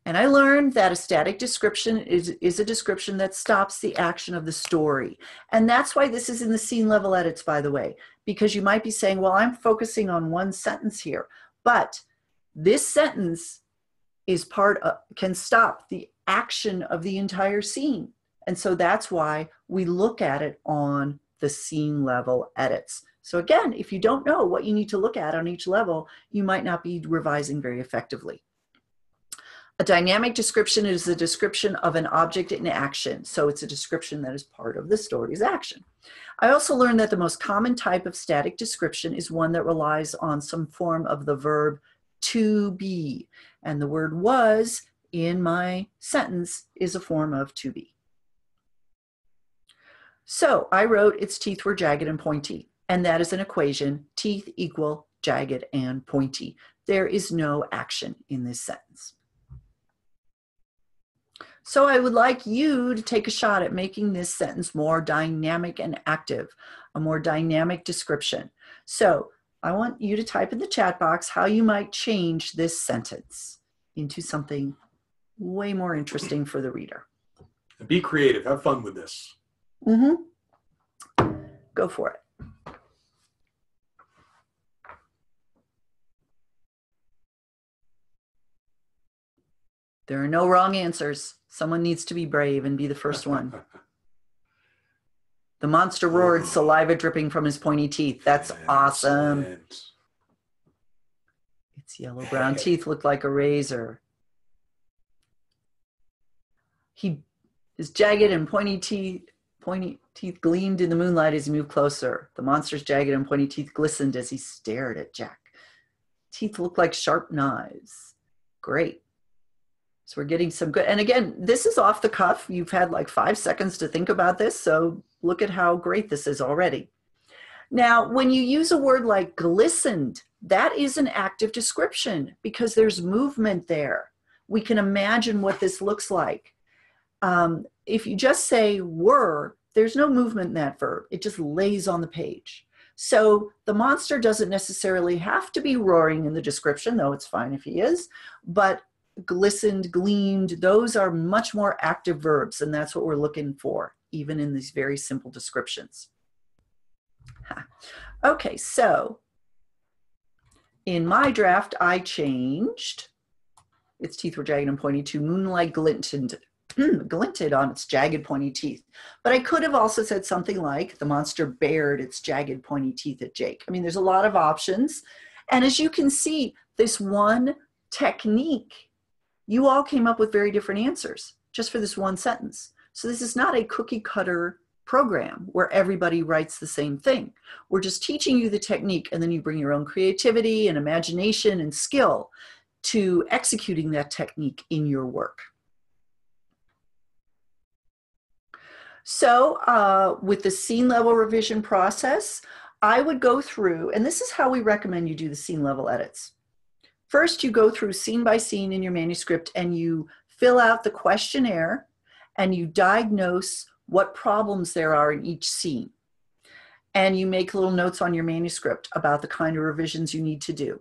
And I learned that a static description is a description that stops the action of the story. And that's why this is in the scene level edits, by the way, because you might be saying, well, I'm focusing on one sentence here, but this sentence is can stop the action of the entire scene. And so that's why we look at it on the scene level edits. So again, if you don't know what you need to look at on each level, you might not be revising very effectively. A dynamic description is a description of an object in action. So it's a description that is part of the story's action. I also learned that the most common type of static description is one that relies on some form of the verb to be. And the word was in my sentence is a form of to be. So I wrote its teeth were jagged and pointy. And that is an equation, teeth equal jagged and pointy. There is no action in this sentence. So I would like you to take a shot at making this sentence more dynamic and active, a more dynamic description. So I want you to type in the chat box how you might change this sentence into something way more interesting for the reader. And be creative. Have fun with this. Go for it. There are no wrong answers. Someone needs to be brave and be the first one. The monster roared, saliva dripping from his pointy teeth. That's awesome. Its yellow-brown teeth looked like a razor. His jagged and pointy teeth gleamed in the moonlight as he moved closer. The monster's jagged and pointy teeth glistened as he stared at Jack. Teeth looked like sharp knives. Great. So we're getting some good, and again, this is off the cuff. You've had like 5 seconds to think about this, so look at how great this is already. Now, when you use a word like glistened, that is an active description because there's movement there. We can imagine what this looks like. If you just say were, there's no movement in that verb. It just lays on the page. So the monster doesn't necessarily have to be roaring in the description, though it's fine if he is, but glistened, gleamed, those are much more active verbs, and that's what we're looking for, even in these very simple descriptions. Okay, so in my draft, I changed its teeth were jagged and pointy to moonlight glinted on its jagged pointy teeth. But I could have also said something like the monster bared its jagged pointy teeth at Jake. I mean, there's a lot of options. And as you can see, this one technique, you all came up with very different answers just for this one sentence. So this is not a cookie cutter program where everybody writes the same thing. We're just teaching you the technique, and then you bring your own creativity and imagination and skill to executing that technique in your work. So with the scene level revision process, I would go through, and this is how we recommend you do the scene level edits. First, you go through scene by scene in your manuscript and you fill out the questionnaire and you diagnose what problems there are in each scene. And you make little notes on your manuscript about the kind of revisions you need to do.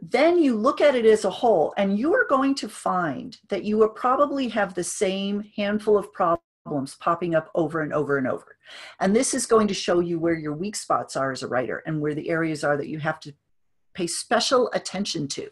Then you look at it as a whole, and you are going to find that you will probably have the same handful of problems popping up over and over and over. And this is going to show you where your weak spots are as a writer and where the areas are that you have to pay special attention to.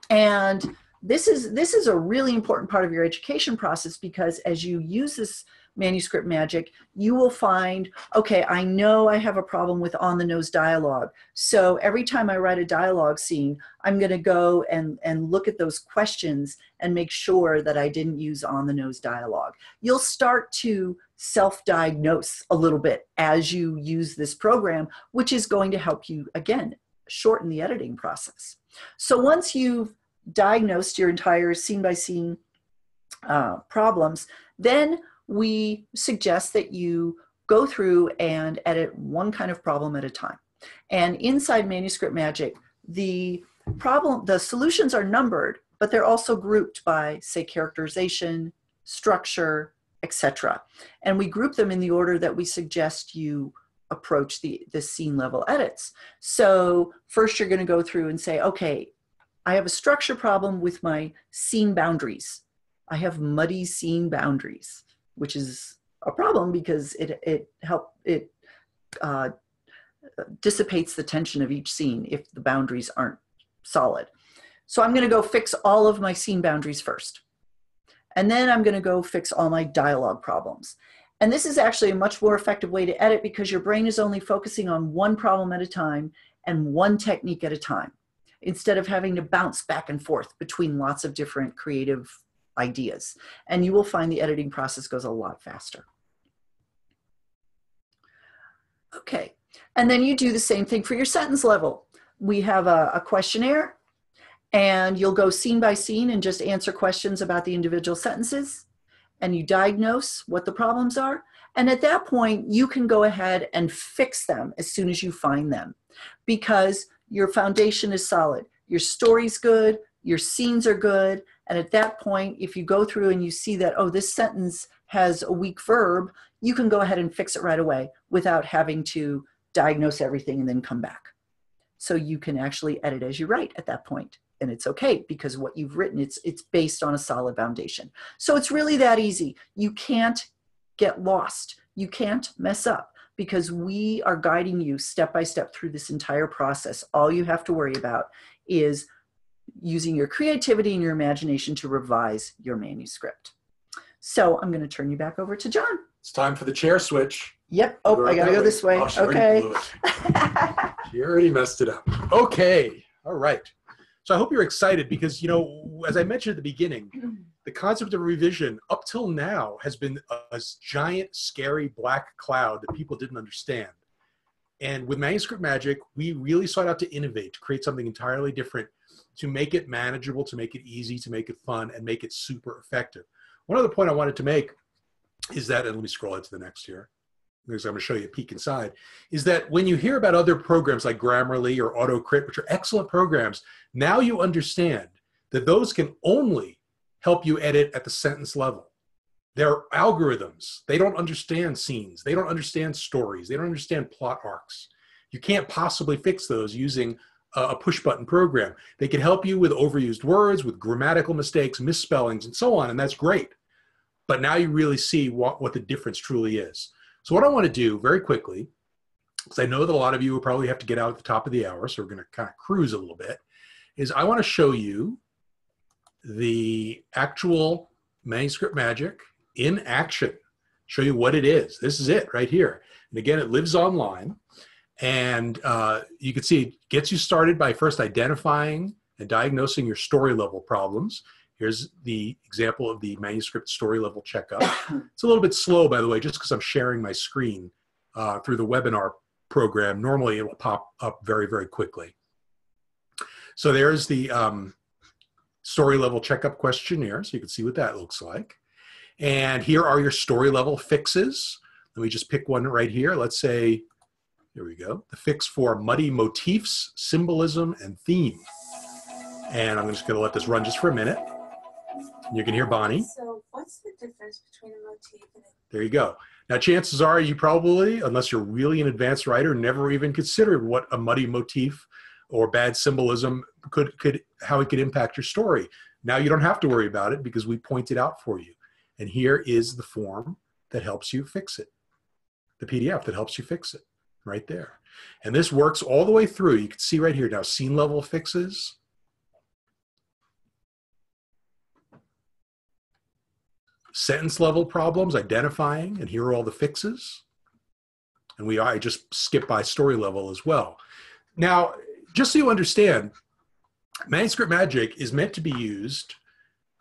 And this is a really important part of your education process, because as you use this manuscript magic, you will find, okay, I know I have a problem with on the nose dialogue. So every time I write a dialogue scene, I'm going to go and look at those questions and make sure that I didn't use on the nose dialogue. You'll start to self-diagnose a little bit as you use this program, which is going to help you, again, shorten the editing process. So once you've diagnosed your entire scene by scene problems, then we suggest that you go through and edit one kind of problem at a time. And inside Manuscript Magic, the solutions are numbered, but they're also grouped by, say, characterization, structure, etc. And we group them in the order that we suggest you approach the scene level edits. So first you're going to go through and say, okay, I have a structure problem with my scene boundaries. I have muddy scene boundaries, which is a problem because it dissipates the tension of each scene if the boundaries aren't solid. So I'm going to go fix all of my scene boundaries first. And then I'm going to go fix all my dialogue problems. And this is actually a much more effective way to edit, because your brain is only focusing on one problem at a time and one technique at a time, instead of having to bounce back and forth between lots of different creative ideas. And you will find the editing process goes a lot faster. Okay, and then you do the same thing for your sentence level. We have a questionnaire, and you'll go scene by scene and just answer questions about the individual sentences, and you diagnose what the problems are. And at that point, you can go ahead and fix them as soon as you find them, because your foundation is solid. Your story's good, your scenes are good, and at that point, if you go through and you see that, oh, this sentence has a weak verb, you can go ahead and fix it right away without having to diagnose everything and then come back. So you can actually edit as you write at that point. And it's okay, because what you've written, it's based on a solid foundation. So it's really that easy. You can't get lost. You can't mess up, because we are guiding you step by step through this entire process. All you have to worry about is using your creativity and your imagination to revise your manuscript. So I'm going to turn you back over to John. It's time for the chair switch. Yep. Oh, I got to go this way. Oh, she okay. already blew it. She already messed it up. Okay. All right. So I hope you're excited, because, you know, as I mentioned at the beginning, the concept of revision up till now has been a giant, scary black cloud that people didn't understand. And with Manuscript Magic, we really sought out to innovate, to create something entirely different, to make it manageable, to make it easy, to make it fun, and make it super effective. One other point I wanted to make is that, and let me scroll into the next here, because I'm going to show you a peek inside, is that when you hear about other programs like Grammarly or AutoCrit, which are excellent programs, now you understand that those can only help you edit at the sentence level. They're algorithms. They don't understand scenes. They don't understand stories. They don't understand plot arcs. You can't possibly fix those using a push-button program. They can help you with overused words, with grammatical mistakes, misspellings, and so on, and that's great. But now you really see what the difference truly is. So what I want to do very quickly, because I know that a lot of you will probably have to get out at the top of the hour, so we're going to kind of cruise a little bit, is I want to show you the actual Manuscript Magic in action, show you what it is. This is it right here. And again, it lives online. And you can see it gets you started by first identifying and diagnosing your story level problems. Here's the example of the manuscript story level checkup. It's a little bit slow, by the way, just because I'm sharing my screen through the webinar program. Normally, it will pop up very, very quickly. So there's the story level checkup questionnaire, so you can see what that looks like. And here are your story level fixes. Let me just pick one right here. Let's say, here we go, the fix for muddy motifs, symbolism, and theme. And I'm just going to let this run just for a minute. You can hear Bonnie. So what's the difference between a motif and a... There you go. Now, chances are you probably, unless you're really an advanced writer, never even considered what a muddy motif or bad symbolism how it could impact your story. Now you don't have to worry about it because we point it out for you. And here is the form that helps you fix it, the PDF that helps you fix it. right there. And this works all the way through. You can see right here now, scene level fixes. Sentence level problems, identifying, and here are all the fixes. And I just skip by story level as well. Now, just so you understand, Manuscript Magic is meant to be used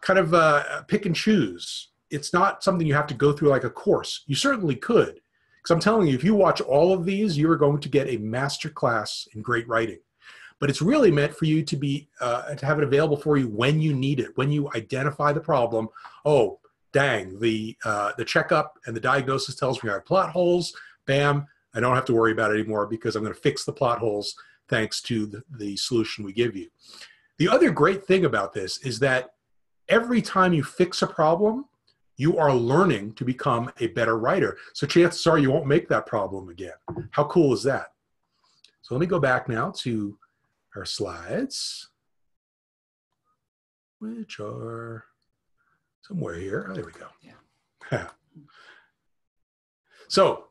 kind of pick and choose. It's not something you have to go through like a course. You certainly could. Because I'm telling you, if you watch all of these, you are going to get a master class in great writing. But it's really meant for you to be to have it available for you when you need it, when you identify the problem. Oh, dang, the checkup and the diagnosis tells me I have plot holes. Bam, I don't have to worry about it anymore because I'm going to fix the plot holes thanks to the solution we give you. The other great thing about this is that every time you fix a problem, you are learning to become a better writer. So chances are you won't make that problem again. How cool is that? So let me go back now to our slides, which are somewhere here. Oh, there we go. Yeah. So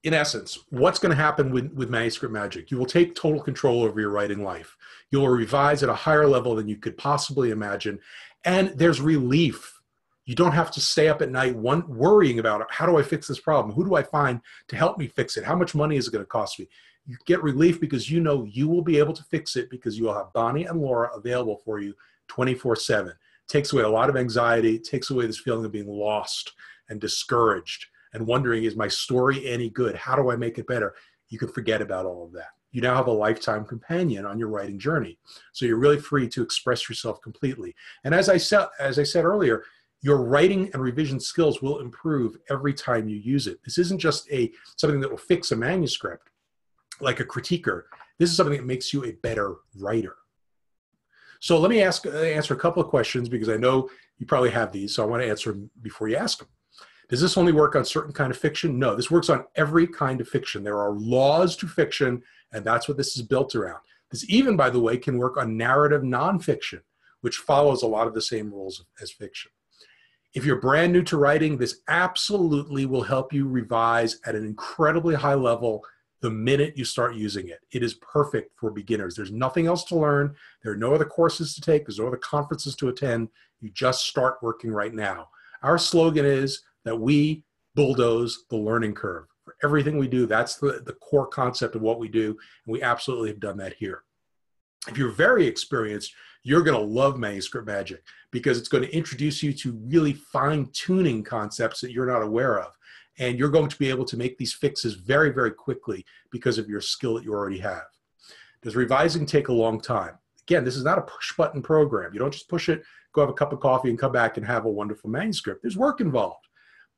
in essence, what's going to happen with Manuscript Magic? You will take total control over your writing life. You will revise at a higher level than you could possibly imagine. And there's relief. You don't have to stay up at night worrying about how do I fix this problem? Who do I find to help me fix it? How much money is it going to cost me? You get relief because you know you will be able to fix it because you will have Bonnie and Laura available for you 24/7. Takes away a lot of anxiety, takes away this feeling of being lost and discouraged and wondering, is my story any good? How do I make it better? You can forget about all of that. You now have a lifetime companion on your writing journey. So you're really free to express yourself completely. And as I said earlier, your writing and revision skills will improve every time you use it. This isn't just something that will fix a manuscript like a critiquer. This is something that makes you a better writer. So let me answer a couple of questions because I know you probably have these, so I want to answer them before you ask them. Does this only work on certain kind of fiction? No, this works on every kind of fiction. There are laws to fiction, and that's what this is built around. This even, by the way, can work on narrative nonfiction, which follows a lot of the same rules as fiction. If you're brand new to writing, this absolutely will help you revise at an incredibly high level the minute you start using it. It is perfect for beginners. There's nothing else to learn. There are no other courses to take. There's no other conferences to attend. You just start working right now. Our slogan is that we bulldoze the learning curve. For everything we do, that's the core concept of what we do, and we absolutely have done that here. If you're very experienced, you're going to love Manuscript Magic because it's going to introduce you to really fine-tuning concepts that you're not aware of. And you're going to be able to make these fixes very, very quickly because of your skill that you already have. Does revising take a long time? Again, this is not a push-button program. You don't just push it, go have a cup of coffee, and come back and have a wonderful manuscript. There's work involved.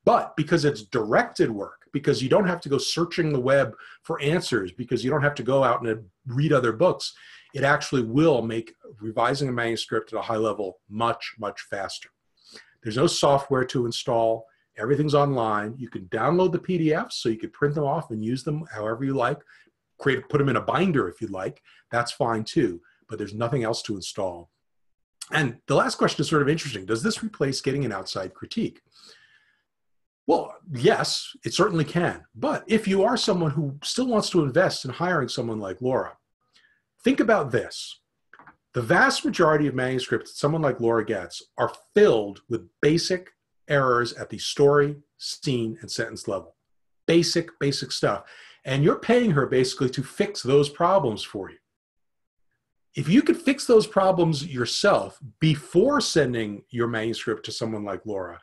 But because it's directed work, because you don't have to go searching the web for answers, because you don't have to go out and read other books, it actually will make revising a manuscript at a high level much, much faster. There's no software to install. Everything's online. You can download the PDFs so you can print them off and use them however you like. Put them in a binder if you'd like. That's fine too, but there's nothing else to install. And the last question is sort of interesting. Does this replace getting an outside critique? Well, yes, it certainly can. But if you are someone who still wants to invest in hiring someone like Laura, think about this. The vast majority of manuscripts that someone like Laura gets are filled with basic errors at the story, scene, and sentence level. Basic stuff. And you're paying her basically to fix those problems for you. If you could fix those problems yourself before sending your manuscript to someone like Laura,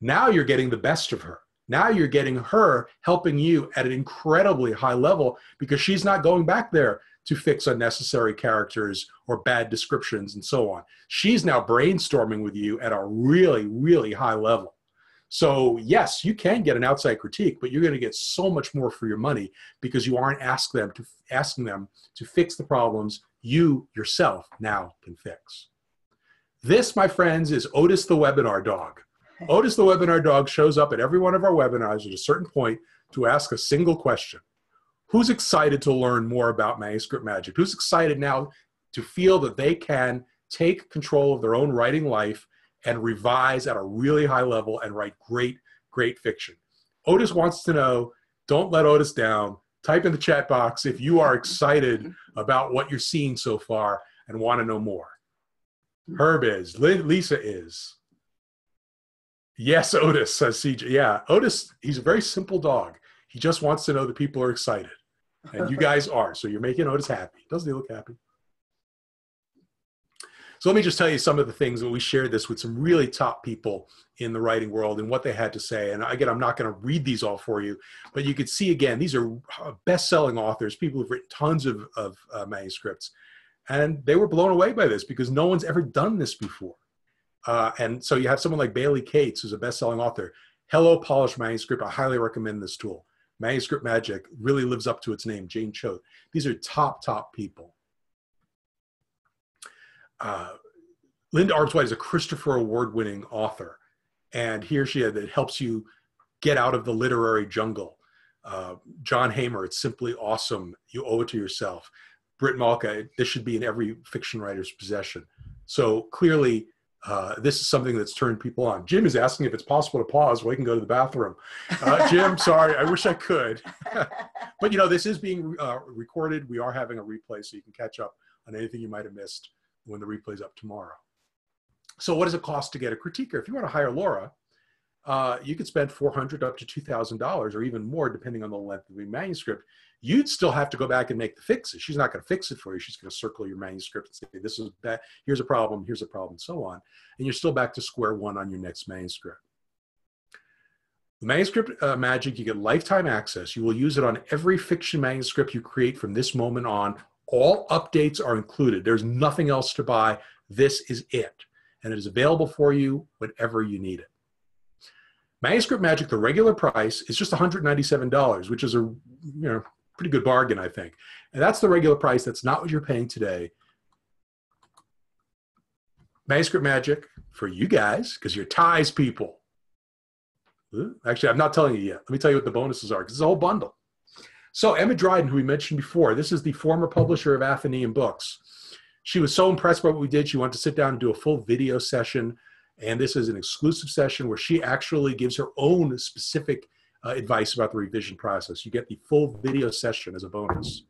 now you're getting the best of her. Now you're getting her helping you at an incredibly high level because she's not going back there to fix unnecessary characters or bad descriptions and so on. She's now brainstorming with you at a really, really high level. So yes, you can get an outside critique, but you're going to get so much more for your money because you aren't asking them to fix the problems you yourself now can fix. This, my friends, is Otis the Webinar Dog. Otis the Webinar Dog shows up at every one of our webinars at a certain point to ask a single question. Who's excited to learn more about Manuscript Magic? Who's excited now to feel that they can take control of their own writing life and revise at a really high level and write great, great fiction? Otis wants to know, don't let Otis down. Type in the chat box if you are excited about what you're seeing so far and want to know more. Herb is. Lisa is. Yes, Otis, says CJ. Yeah, Otis, he's a very simple dog. He just wants to know that people are excited. And you guys are. So you're making Otis happy. Doesn't he look happy? So let me just tell you some of the things that we shared this with some really top people in the writing world and what they had to say. And again, I'm not going to read these all for you, but you could see, again, these are best-selling authors, people who've written tons of manuscripts. And they were blown away by this because no one's ever done this before. And so you have someone like Bailey Cates, who's a best-selling author. Hello, Polished Manuscript. I highly recommend this tool. Manuscript Magic really lives up to its name, Jane Choate. These are top people. Linda Armswhite is a Christopher Award-winning author. And here she is, that helps you get out of the literary jungle. John Hamer, it's simply awesome. You owe it to yourself. Britt Malka, this should be in every fiction writer's possession. So clearly, this is something that's turned people on. Jim is asking if it's possible to pause while he can go to the bathroom. Jim, sorry, I wish I could. But this is being recorded. We are having a replay so you can catch up on anything you might have missed when the replay's up tomorrow. So what does it cost to get a critiquer? If you want to hire Laura, you could spend $400 up to $2,000 or even more depending on the length of the manuscript. You'd still have to go back and make the fixes. She's not going to fix it for you. She's going to circle your manuscript and say, this is bad, here's a problem, and so on. And you're still back to square one on your next manuscript. The Manuscript Magic, you get lifetime access. You will use it on every fiction manuscript you create from this moment on. All updates are included. There's nothing else to buy. This is it. And it is available for you whenever you need it. Manuscript Magic, the regular price, is just $197, which is a pretty good bargain, I think. And that's the regular price. That's not what you're paying today. Manuscript Magic for you guys, because you're ties people. Actually, I'm not telling you yet. Let me tell you what the bonuses are, because it's a whole bundle. So Emma Dryden, who we mentioned before, this is the former publisher of Athenaeum Books. She was so impressed by what we did, she wanted to sit down and do a full video session. And this is an exclusive session where she actually gives her own specific advice about the revision process. You get the full video session as a bonus.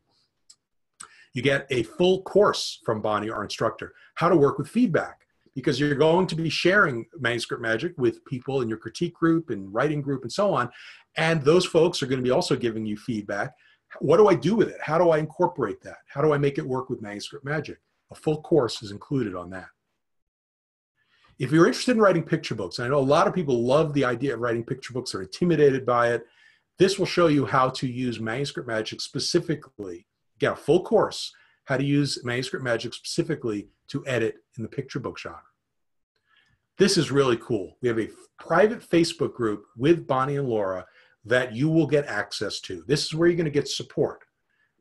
You get a full course from Bonnie, our instructor, how to work with feedback, because you're going to be sharing Manuscript Magic with people in your critique group and writing group and so on. And those folks are going to be also giving you feedback. What do I do with it? How do I incorporate that? How do I make it work with Manuscript Magic? A full course is included on that. If you're interested in writing picture books, and I know a lot of people love the idea of writing picture books, are intimidated by it, this will show you how to use Manuscript Magic specifically, get a full course, how to use Manuscript Magic specifically to edit in the picture book genre. This is really cool. We have a private Facebook group with Bonnie and Laura that you will get access to. This is where you're going to get support.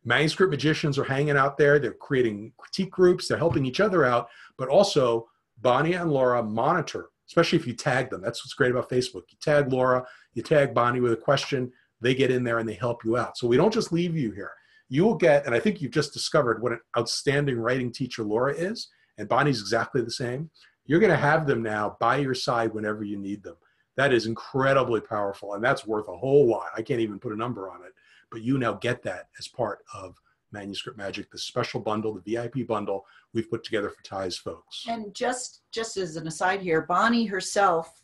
Manuscript magicians are hanging out there. They're creating critique groups. They're helping each other out, but also Bonnie and Laura monitor, especially if you tag them. That's what's great about Facebook. You tag Laura, you tag Bonnie with a question, they get in there and they help you out. So we don't just leave you here. You will get, and I think you've just discovered what an outstanding writing teacher Laura is, and Bonnie's exactly the same. You're going to have them now by your side whenever you need them. That is incredibly powerful, and that's worth a whole lot. I can't even put a number on it, but you now get that as part of Manuscript Magic, the special bundle, the VIP bundle we've put together for Ties folks. And just as an aside here, Bonnie herself,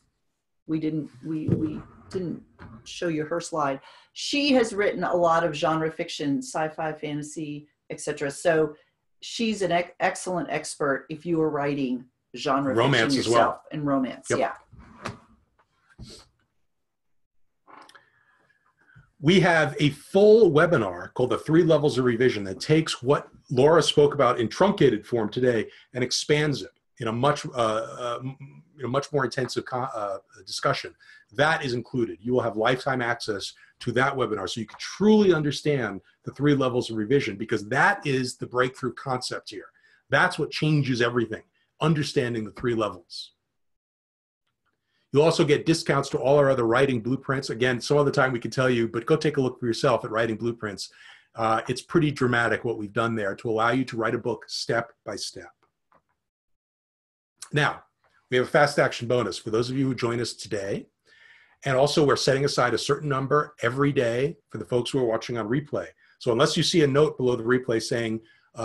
we didn't show you her slide. She has written a lot of genre fiction, sci-fi, fantasy, etc. So she's an excellent expert if you are writing genre romance fiction yourself as well. And romance. Yep. Yeah. We have a full webinar called the 3 Levels of Revision that takes what Laura spoke about in truncated form today and expands it in a much more intensive discussion. That is included. You will have lifetime access to that webinar so you can truly understand the 3 levels of revision, because that is the breakthrough concept here. That's what changes everything, understanding the 3 levels. You'll also get discounts to all our other writing blueprints. Again, some other time we can tell you, but go take a look for yourself at writing blueprints. It's pretty dramatic what we've done there to allow you to write a book step by step. Now, we have a fast action bonus for those of you who join us today. And also we're setting aside a certain number every day for the folks who are watching on replay. So unless you see a note below the replay saying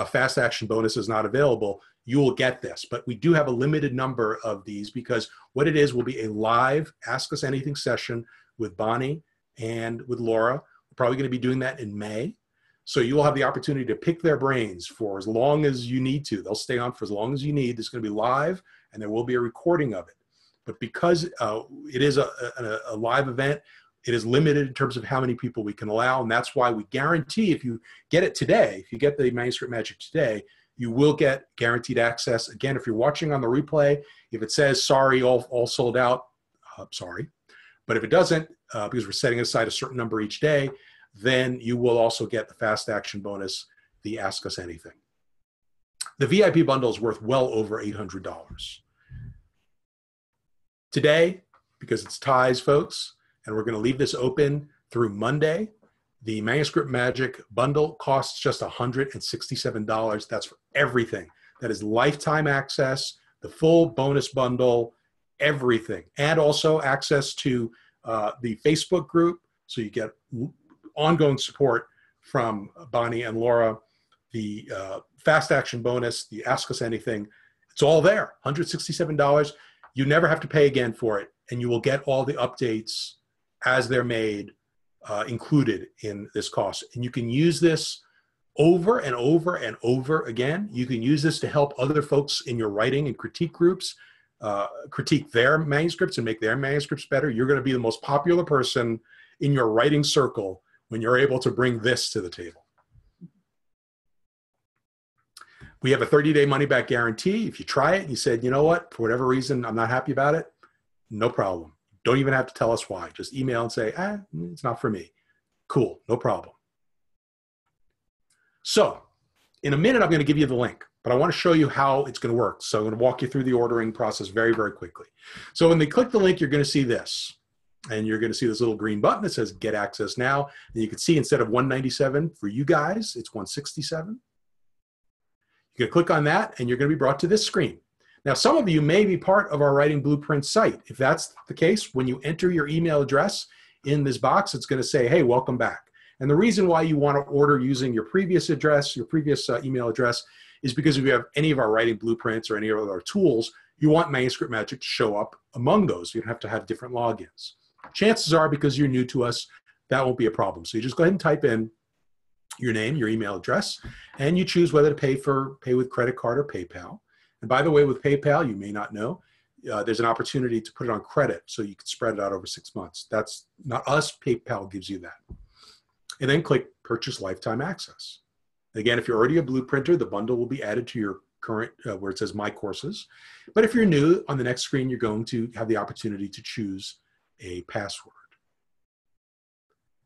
fast action bonus is not available, you will get this. But we do have a limited number of these because what it is will be a live Ask Us Anything session with Bonnie and with Laura. We're probably going to be doing that in May. So you will have the opportunity to pick their brains for as long as you need to. They'll stay on for as long as you need. It's going to be live, and there will be a recording of it. But because it is a live event, it is limited in terms of how many people we can allow. And that's why we guarantee if you get it today, if you get the Manuscript Magic today, you will get guaranteed access. Again, if you're watching on the replay, if it says, sorry, all sold out, sorry. But if it doesn't, because we're setting aside a certain number each day, then you will also get the fast action bonus, the Ask Us Anything. The VIP bundle is worth well over $800. Today, because it's ties, folks, and we're going to leave this open through Monday, the Manuscript Magic bundle costs just $167. That's for everything. That is lifetime access, the full bonus bundle, everything. And also access to the Facebook group, so you get ongoing support from Bonnie and Laura, the fast action bonus, the Ask Us Anything. It's all there, $167. You never have to pay again for it, and you will get all the updates as they're made included in this cost. And you can use this over and over and over again. You can use this to help other folks in your writing and critique groups critique their manuscripts and make their manuscripts better. You're going to be the most popular person in your writing circle when you're able to bring this to the table. We have a 30-day money-back guarantee. If you try it and you said, you know what, for whatever reason, I'm not happy about it, no problem. Don't even have to tell us why. Just email and say, it's not for me. Cool, no problem. So in a minute, I'm going to give you the link, but I want to show you how it's going to work. So I'm going to walk you through the ordering process very, very quickly. So when they click the link, you're going to see this. And you're going to see this little green button that says Get Access Now. And you can see instead of $197 for you guys, it's $167. You're going to click on that, and you're going to be brought to this screen. Now, some of you may be part of our Writing Blueprint site. If that's the case, when you enter your email address in this box, it's going to say, hey, welcome back. And the reason why you want to order using your previous address, your previous email address, is because if you have any of our Writing Blueprints or any of our tools, you want Manuscript Magic to show up among those. You don't have to have different logins. Chances are, because you're new to us, that won't be a problem. So you just go ahead and type in your name, your email address, and you choose whether to pay with credit card or PayPal. And by the way, with PayPal, you may not know, there's an opportunity to put it on credit so you can spread it out over 6 months. That's not us. PayPal gives you that. And then click Purchase Lifetime Access. Again, if you're already a Blueprinter, the bundle will be added to your current, where it says My Courses. But if you're new, on the next screen, you're going to have the opportunity to choose a password.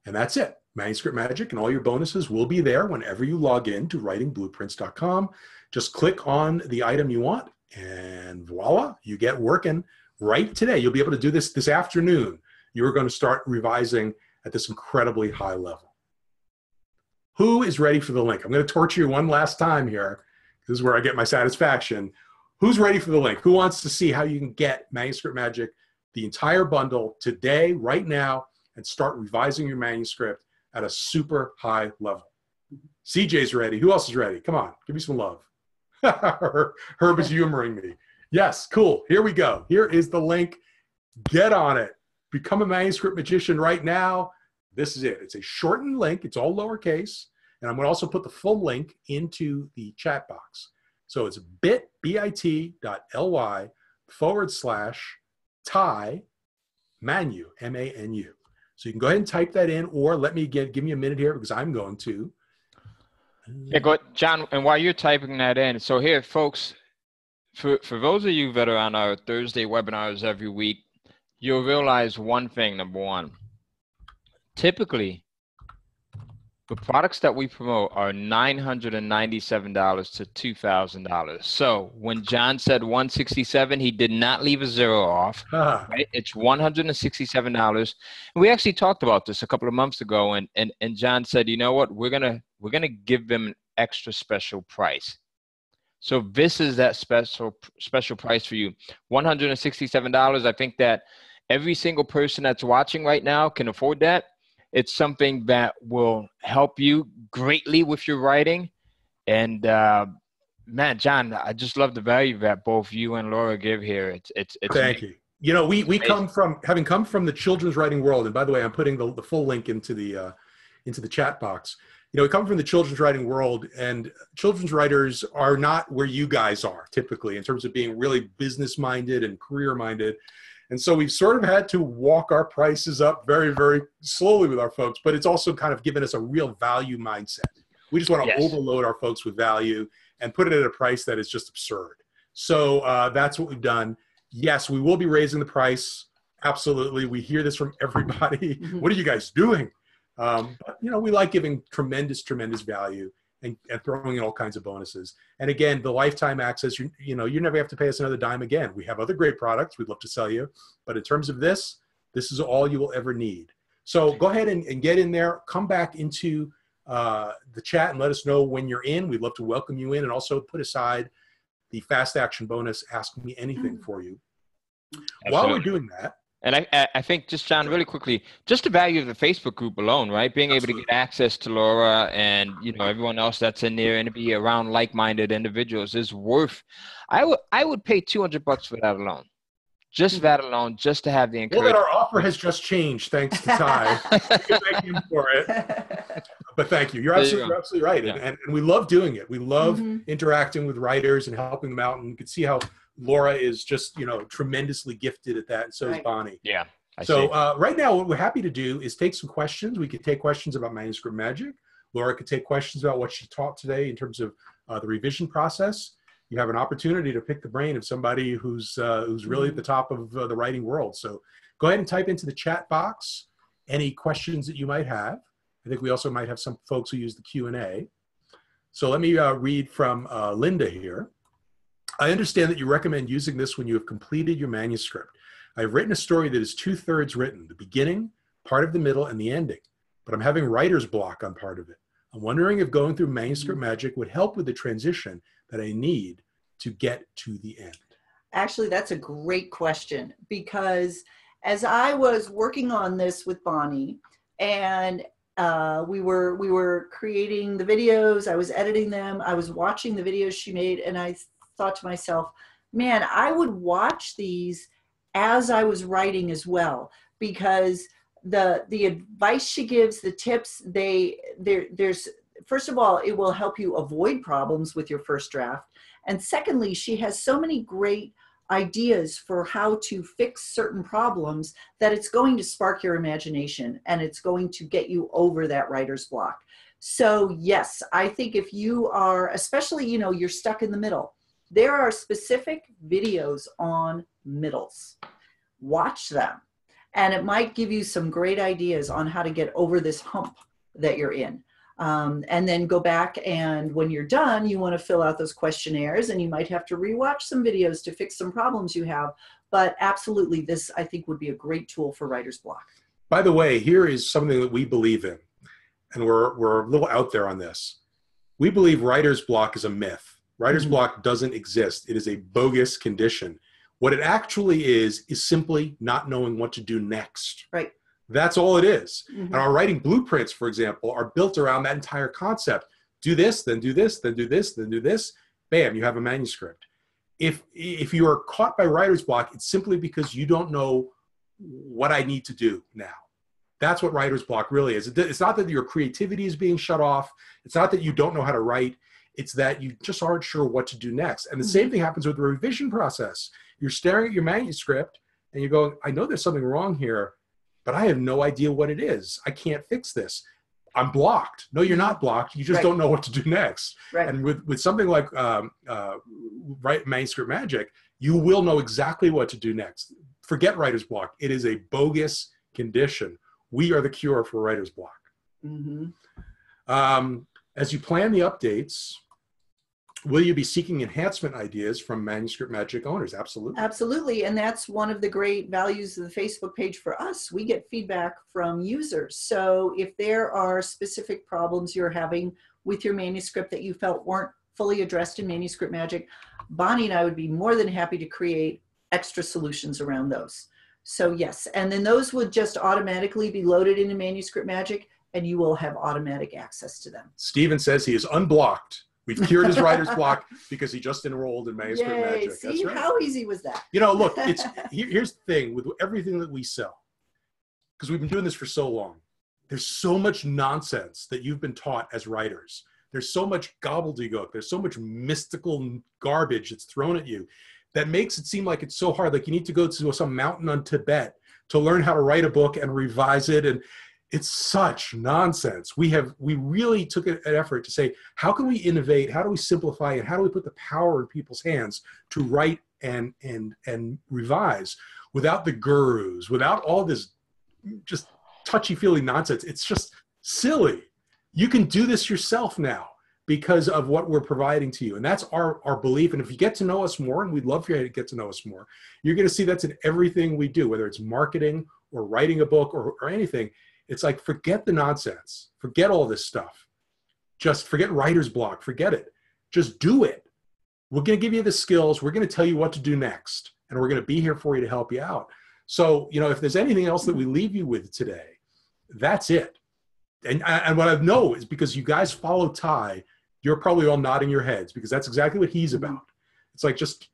And that's it. Manuscript Magic and all your bonuses will be there whenever you log in to writingblueprints.com. Just click on the item you want, and voila, you get working right today. You'll be able to do this afternoon. You're going to start revising at this incredibly high level. Who is ready for the link? I'm going to torture you one last time here. This is where I get my satisfaction. Who's ready for the link? Who wants to see how you can get Manuscript Magic, the entire bundle, today, right now, and start revising your manuscript at a super high level? CJ's ready. Who else is ready? Come on, give me some love. Herb is humoring me. Yes, cool. Here we go. Here is the link. Get on it. Become a manuscript magician right now. This is it. It's a shortened link. It's all lowercase. And I'm going to also put the full link into the chat box. So it's bit.ly/tie manu, M-A-N-U. So you can go ahead and type that in, or let me give me a minute here because I'm going to. Yeah, go ahead, John. And while you're typing that in, so here, folks, for those of you that are on our Thursday webinars every week, you'll realize one thing. Number one, typically, the products that we promote are $997 to $2,000. So when John said $167, he did not leave a zero off. Right? It's $167. And we actually talked about this a couple of months ago, and John said, you know what, we're gonna give them an extra special price. So this is that special price for you, $167. I think that every single person that's watching right now can afford that. It's something that will help you greatly with your writing. And man, John, I just love the value that both you and Laura give here. It's Thank you. You know, we amazing. having come from the children's writing world, and by the way, I'm putting the full link into the chat box. You know, we come from the children's writing world, and children's writers are not where you guys are typically in terms of being really business minded and career minded. And so we've sort of had to walk our prices up very, very slowly with our folks, but it's also kind of given us a real value mindset. We just want to overload our folks with value and put it at a price that is just absurd. So that's what we've done. Yes, we will be raising the price. Absolutely. We hear this from everybody. What are you guys doing? But, you know, we like giving tremendous value and throwing in all kinds of bonuses. And again, the lifetime access, you know, you never have to pay us another dime again. We have other great products we'd love to sell you. But in terms of this is all you will ever need. So go ahead and get in there. Come back into the chat and let us know when you're in. We'd love to welcome you in, and also put aside the fast action bonus, Ask Me Anything for you. Absolutely. While we're doing that. And I think, just John, really quickly, just the value of the Facebook group alone, right? Being able to get access to Laura and, you know, everyone else that's in there and to be around like-minded individuals is worth, I would pay $200 for that alone. Just that alone, just to have the encouragement. Well, that our offer has just changed, thanks to Ty. You can thank him for it. But thank you. You're absolutely right. Yeah. And we love doing it. We love interacting with writers and helping them out. And you can see how Laura is just, you know, tremendously gifted at that. And so is Bonnie. Yeah. So right now, what we're happy to do is take some questions. We could take questions about Manuscript Magic. Laura could take questions about what she taught today in terms of the revision process. You have an opportunity to pick the brain of somebody who's really at the top of the writing world. So go ahead and type into the chat box any questions that you might have. I think we also might have some folks who use the Q&A. So let me read from Linda here. I understand that you recommend using this when you have completed your manuscript. I've written a story that is 2/3 written, the beginning, part of the middle, and the ending, but I'm having writer's block on part of it. I'm wondering if going through Manuscript Magic would help with the transition that I need to get to the end. Actually, that's a great question, because as I was working on this with Bonnie, and we were creating the videos, I was editing them, I was watching the videos she made, and I thought to myself, man, I would watch these as I was writing as well, because the advice she gives, the tips, there's first of all, it will help you avoid problems with your first draft. And secondly, she has so many great ideas for how to fix certain problems that it's going to spark your imagination and it's going to get you over that writer's block. So yes, I think if you are, especially, you know, you're stuck in the middle, there are specific videos on middles. Watch them, and it might give you some great ideas on how to get over this hump that you're in. And then go back, and when you're done, you want to fill out those questionnaires, and you might have to rewatch some videos to fix some problems you have. But absolutely, this, I think, would be a great tool for writer's block. By the way, here is something that we believe in, and we're a little out there on this. We believe writer's block is a myth. Writer's block doesn't exist. It is a bogus condition. What it actually is simply not knowing what to do next. Right. That's all it is. And our writing blueprints, for example, are built around that entire concept. Do this, then do this, then do this, then do this. Bam, you have a manuscript. If you are caught by writer's block, it's simply because you don't know what I need to do now. That's what writer's block really is. It's not that your creativity is being shut off. It's not that you don't know how to write. It's that you just aren't sure what to do next. And the same thing happens with the revision process. You're staring at your manuscript and you're going, I know there's something wrong here, but I have no idea what it is. I can't fix this. I'm blocked. No, you're not blocked. You just don't know what to do next. Right. And with something like Manuscript Magic, you will know exactly what to do next. Forget writer's block. It is a bogus condition. We are the cure for writer's block. As you plan the updates, will you be seeking enhancement ideas from Manuscript Magic owners? Absolutely. Absolutely. And that's one of the great values of the Facebook page for us. We get feedback from users. So if there are specific problems you're having with your manuscript that you felt weren't fully addressed in Manuscript Magic, Bonnie and I would be more than happy to create extra solutions around those. So yes, and then those would just automatically be loaded into Manuscript Magic, and you will have automatic access to them. Steven says he is unblocked. We've cured his writer's block because he just enrolled in Manuscript Yay, Magic. see, That's right. how easy was that? You know, look, here's the thing with everything that we sell, because we've been doing this for so long. There's so much nonsense that you've been taught as writers. There's so much gobbledygook. There's so much mystical garbage that's thrown at you that makes it seem like it's so hard. Like you need to go to some mountain on Tibet to learn how to write a book and revise it. And it's such nonsense. We really took an effort to say, how can we innovate? How do we simplify it? How do we put the power in people's hands to write and revise without the gurus, without all this just touchy-feely nonsense? It's just silly. You can do this yourself now because of what we're providing to you. And that's our belief. And if you get to know us more, and we'd love for you to get to know us more, you're going to see that's in everything we do, whether it's marketing or writing a book or anything. It's like, forget the nonsense. Forget all this stuff. Just forget writer's block. Forget it. Just do it. We're going to give you the skills. We're going to tell you what to do next. And we're going to be here for you to help you out. So, you know, if there's anything else that we leave you with today, that's it. And what I know is because you guys follow Ty, you're probably all nodding your heads because that's exactly what he's about. It's like, just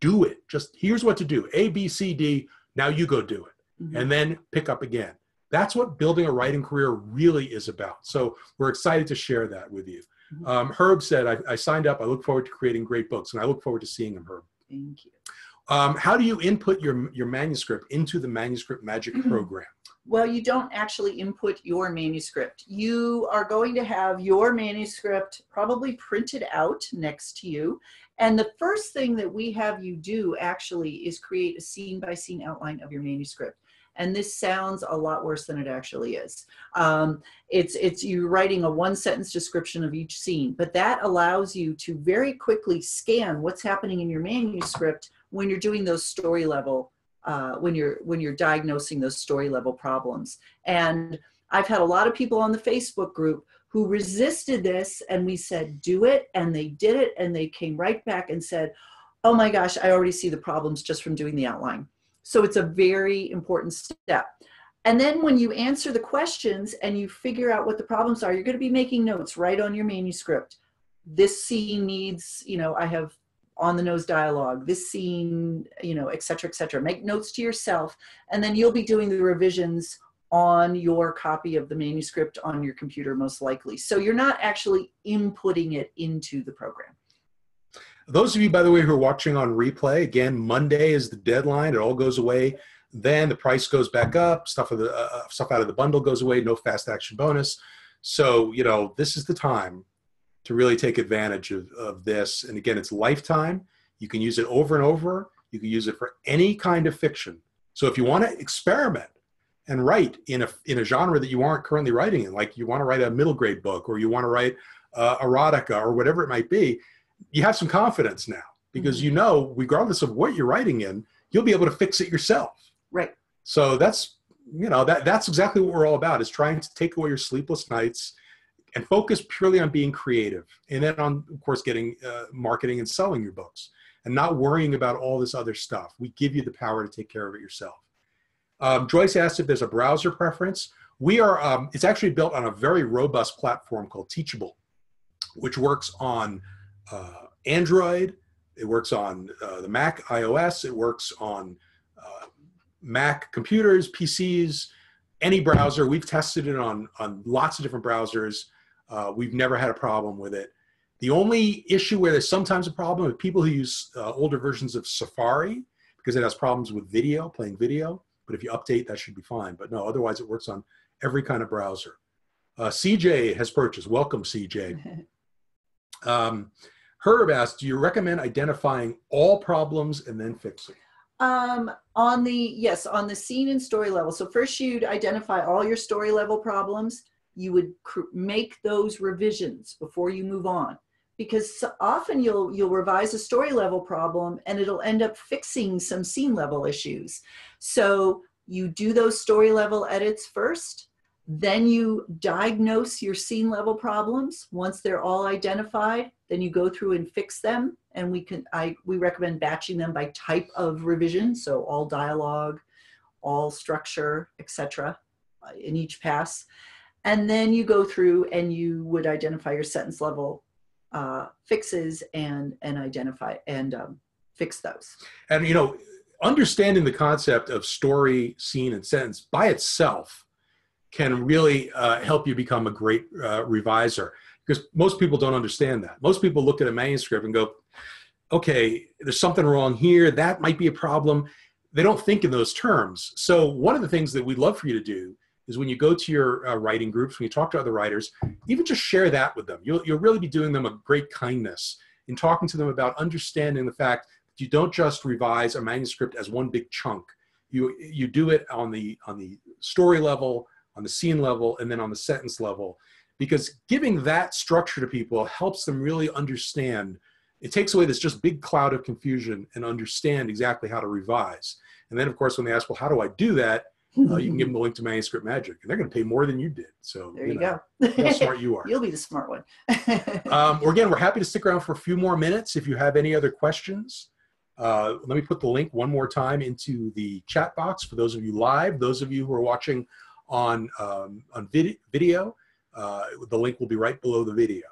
do it. Just here's what to do. A, B, C, D. Now you go do it. And then pick up again. That's what building a writing career really is about. So we're excited to share that with you. Herb said, I signed up. I look forward to creating great books. And I look forward to seeing them, Herb. Thank you. How do you input your manuscript into the Manuscript Magic program? Well, you don't actually input your manuscript. You are going to have your manuscript probably printed out next to you. And the first thing that we have you do actually is create a scene-by-scene outline of your manuscript. And this sounds a lot worse than it actually is. It's you writing a one-sentence description of each scene, but that allows you to very quickly scan what's happening in your manuscript when you're doing those story level, when you're diagnosing those story level problems. And I've had a lot of people on the Facebook group who resisted this, and we said, do it, and they did it, and they came right back and said, oh my gosh, I already see the problems just from doing the outline. So it's a very important step. And then when you answer the questions and you figure out what the problems are, you're going to be making notes right on your manuscript. This scene needs, you know, I have on the nose dialogue, this scene, you know, et cetera, et cetera. Make notes to yourself, and then you'll be doing the revisions on your copy of the manuscript on your computer, most likely. So you're not actually inputting it into the program. Those of you, by the way, who are watching on replay, again, Monday is the deadline. It all goes away. Then the price goes back up. Stuff out of the bundle goes away. No fast action bonus. So, you know, this is the time to really take advantage of this. And again, it's lifetime. You can use it over and over. You can use it for any kind of fiction. So if you want to experiment and write in a genre that you aren't currently writing in, like you want to write a middle grade book, or you want to write erotica, or whatever it might be, you have some confidence now because you know, regardless of what you're writing in, you'll be able to fix it yourself. Right. So that's, you know, that's exactly what we're all about, is trying to take away your sleepless nights and focus purely on being creative. And then on, of course, getting marketing and selling your books and not worrying about all this other stuff. We give you the power to take care of it yourself. Joyce asked if there's a browser preference. We are, it's actually built on a very robust platform called Teachable, which works on Android, it works on the Mac iOS, it works on Mac computers, PCs, any browser. We've tested it on lots of different browsers. We've never had a problem with it. The only issue where there's sometimes a problem with people who use older versions of Safari, because it has problems with video, playing video. But if you update, that should be fine. But no, otherwise it works on every kind of browser. CJ has purchased. Welcome, CJ. Herb asked, do you recommend identifying all problems and then fixing? On the scene and story level. So first you'd identify all your story level problems. You would make those revisions before you move on, because often you'll revise a story level problem and it'll end up fixing some scene level issues. So you do those story level edits first, then you diagnose your scene level problems. Once they're all identified, then you go through and fix them. And we recommend batching them by type of revision. So all dialogue, all structure, etc., in each pass. And then you go through and you would identify your sentence level fixes and identify and fix those. And, you know, understanding the concept of story, scene, and sentence by itself can really help you become a great reviser, because most people don't understand that. Most people look at a manuscript and go, okay, there's something wrong here. That might be a problem. They don't think in those terms. So one of the things that we'd love for you to do is when you go to your writing groups, when you talk to other writers, even just share that with them. You'll really be doing them a great kindness in talking to them about understanding the fact that you don't just revise a manuscript as one big chunk. You do it on the story level, on the scene level, and then on the sentence level, because giving that structure to people helps them really understand. It takes away this just big cloud of confusion and understand exactly how to revise. And then, of course, when they ask, well, how do I do that? You can give them the link to Manuscript Magic, and they're going to pay more than you did. So there you know, go. how smart you are. You'll be the smart one. Again, we're happy to stick around for a few more minutes. If you have any other questions, let me put the link one more time into the chat box for those of you live. Those of you who are watching on video, the link will be right below the video.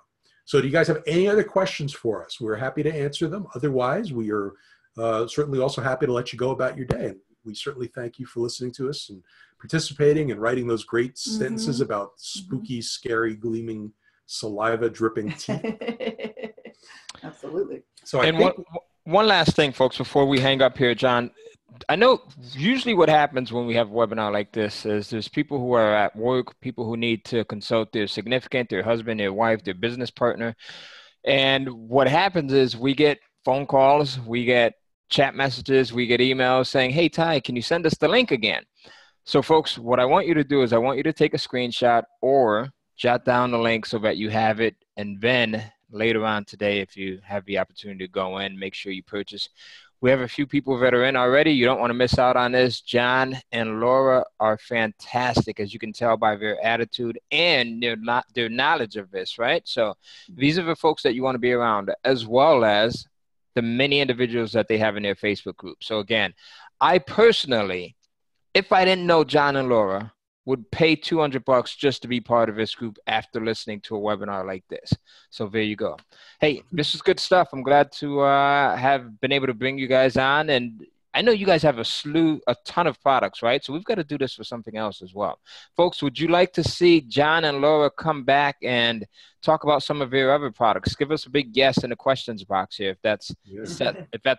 So do you guys have any other questions for us? We're happy to answer them. Otherwise, we are certainly also happy to let you go about your day. We certainly thank you for listening to us and participating and writing those great sentences about spooky, scary, gleaming, saliva dripping teeth. Absolutely. So one last thing, folks, before we hang up here, John. I know usually what happens when we have a webinar like this is there's people who are at work, people who need to consult their significant, their husband, their wife, their business partner. And what happens is we get phone calls, we get chat messages, we get emails saying, hey, Ty, can you send us the link again? So folks, what I want you to do is I want you to take a screenshot or jot down the link so that you have it. And then later on today, if you have the opportunity to go in, make sure you purchase. We have a few people that are in already. You don't want to miss out on this. John and Laura are fantastic, as you can tell by their attitude and their knowledge of this, right? So these are the folks that you want to be around, as well as the many individuals that they have in their Facebook group. So again, I personally, if I didn't know John and Laura, would pay $200 just to be part of this group after listening to a webinar like this. So there you go. Hey, this is good stuff. I'm glad to have been able to bring you guys on. And I know you guys have a ton of products, right? So we've got to do this for something else as well. Folks, would you like to see John and Laura come back and talk about some of their other products? Give us a big yes in the questions box here if that's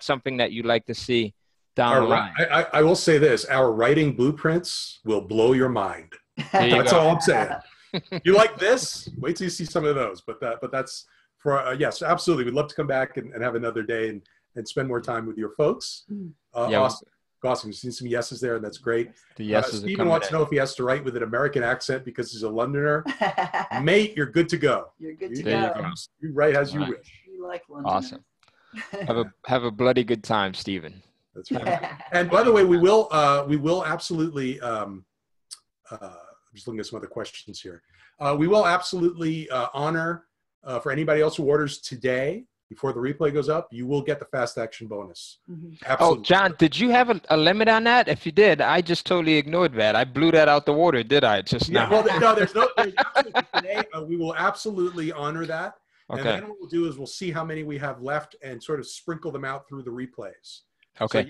something that you'd like to see down the line. I will say this, our writing blueprints will blow your mind. That's all I'm saying. You like this? Wait till you see some of those. But that's for, yes, absolutely. We'd love to come back and have another day and spend more time with your folks. Awesome. We've seen some yeses there, and that's great. The yeses Stephen wants to know if he has to write with an American accent because he's a Londoner. Mate, you're good to go. You're good to go. You write as you wish. You like London. Awesome. Have a bloody good time, Stephen. That's right. And by the way, we will absolutely, I'm just looking at some other questions here. We will absolutely honor, for anybody else who orders today, before the replay goes up, you will get the fast action bonus. Absolutely. Oh, John, did you have a limit on that? If you did, I just totally ignored that. I blew that out the water, did I? Just now. Well, no, there's absolutely today. We will absolutely honor that. Okay. And then what we'll do is we'll see how many we have left and sort of sprinkle them out through the replays. Okay.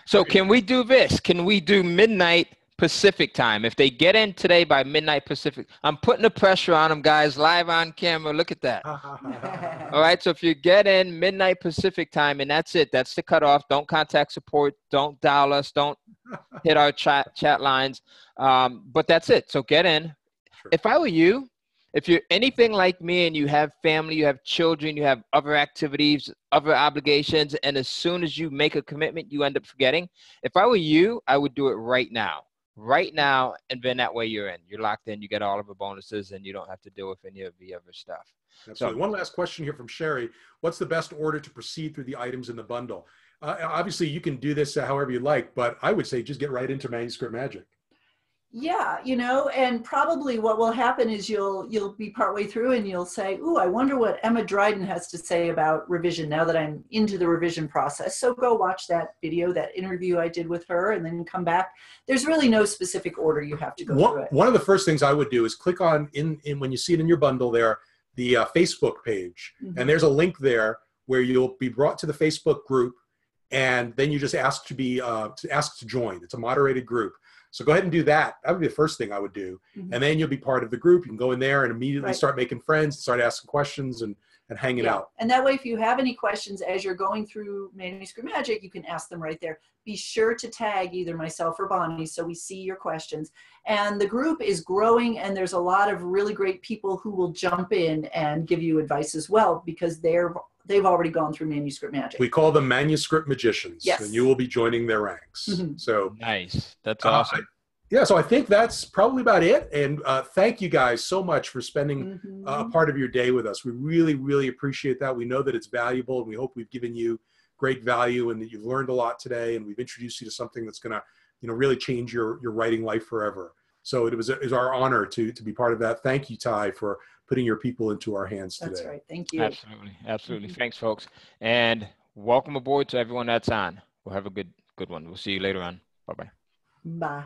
So can we do this? Can we do midnight Pacific time? If they get in today by midnight Pacific, I'm putting the pressure on them, guys, live on camera. Look at that. All right. So if you get in midnight Pacific time, and that's it, that's the cutoff. Don't contact support. Don't dial us. Don't hit our chat lines. But that's it. So get in. Sure. If I were you, if you're anything like me and you have family, you have children, you have other activities, other obligations, and as soon as you make a commitment, you end up forgetting. If I were you, I would do it right now, and then that way you're in. You're locked in, you get all of the bonuses, and you don't have to deal with any of the other stuff. Absolutely. So, one last question here from Sherry. What's the best order to proceed through the items in the bundle? Obviously, you can do this however you like, but I would say just get right into Manuscript Magic. Yeah, you know, and probably what will happen is you'll be partway through and you'll say, "Ooh, I wonder what Emma Dryden has to say about revision now that I'm into the revision process." So go watch that video, that interview I did with her, and then come back. There's really no specific order you have to go through it. One of the first things I would do is click on in when you see it in your bundle there, the Facebook page, and there's a link there where you'll be brought to the Facebook group, and then you just ask to join. It's a moderated group. So go ahead and do that. That would be the first thing I would do. And then you'll be part of the group. You can go in there and immediately start making friends, start asking questions and hanging out. And that way, if you have any questions as you're going through Manuscript Magic, you can ask them right there. Be sure to tag either myself or Bonnie so we see your questions. And the group is growing, and there's a lot of really great people who will jump in and give you advice as well, because they've already gone through Manuscript Magic. We call them Manuscript Magicians, and you will be joining their ranks. So nice. That's awesome. Yeah, so I think that's probably about it. And thank you guys so much for spending a part of your day with us. We really, really appreciate that. We know that it's valuable, and we hope we've given you great value and that you've learned a lot today, and we've introduced you to something that's going to, you know, really change your writing life forever. So it was our honor to be part of that. Thank you, Ty, for putting your people into our hands today. That's right. Thank you. Absolutely. Absolutely. Thanks, folks. And welcome aboard to everyone that's on. We'll have a good one. We'll see you later on. Bye-bye. Bye.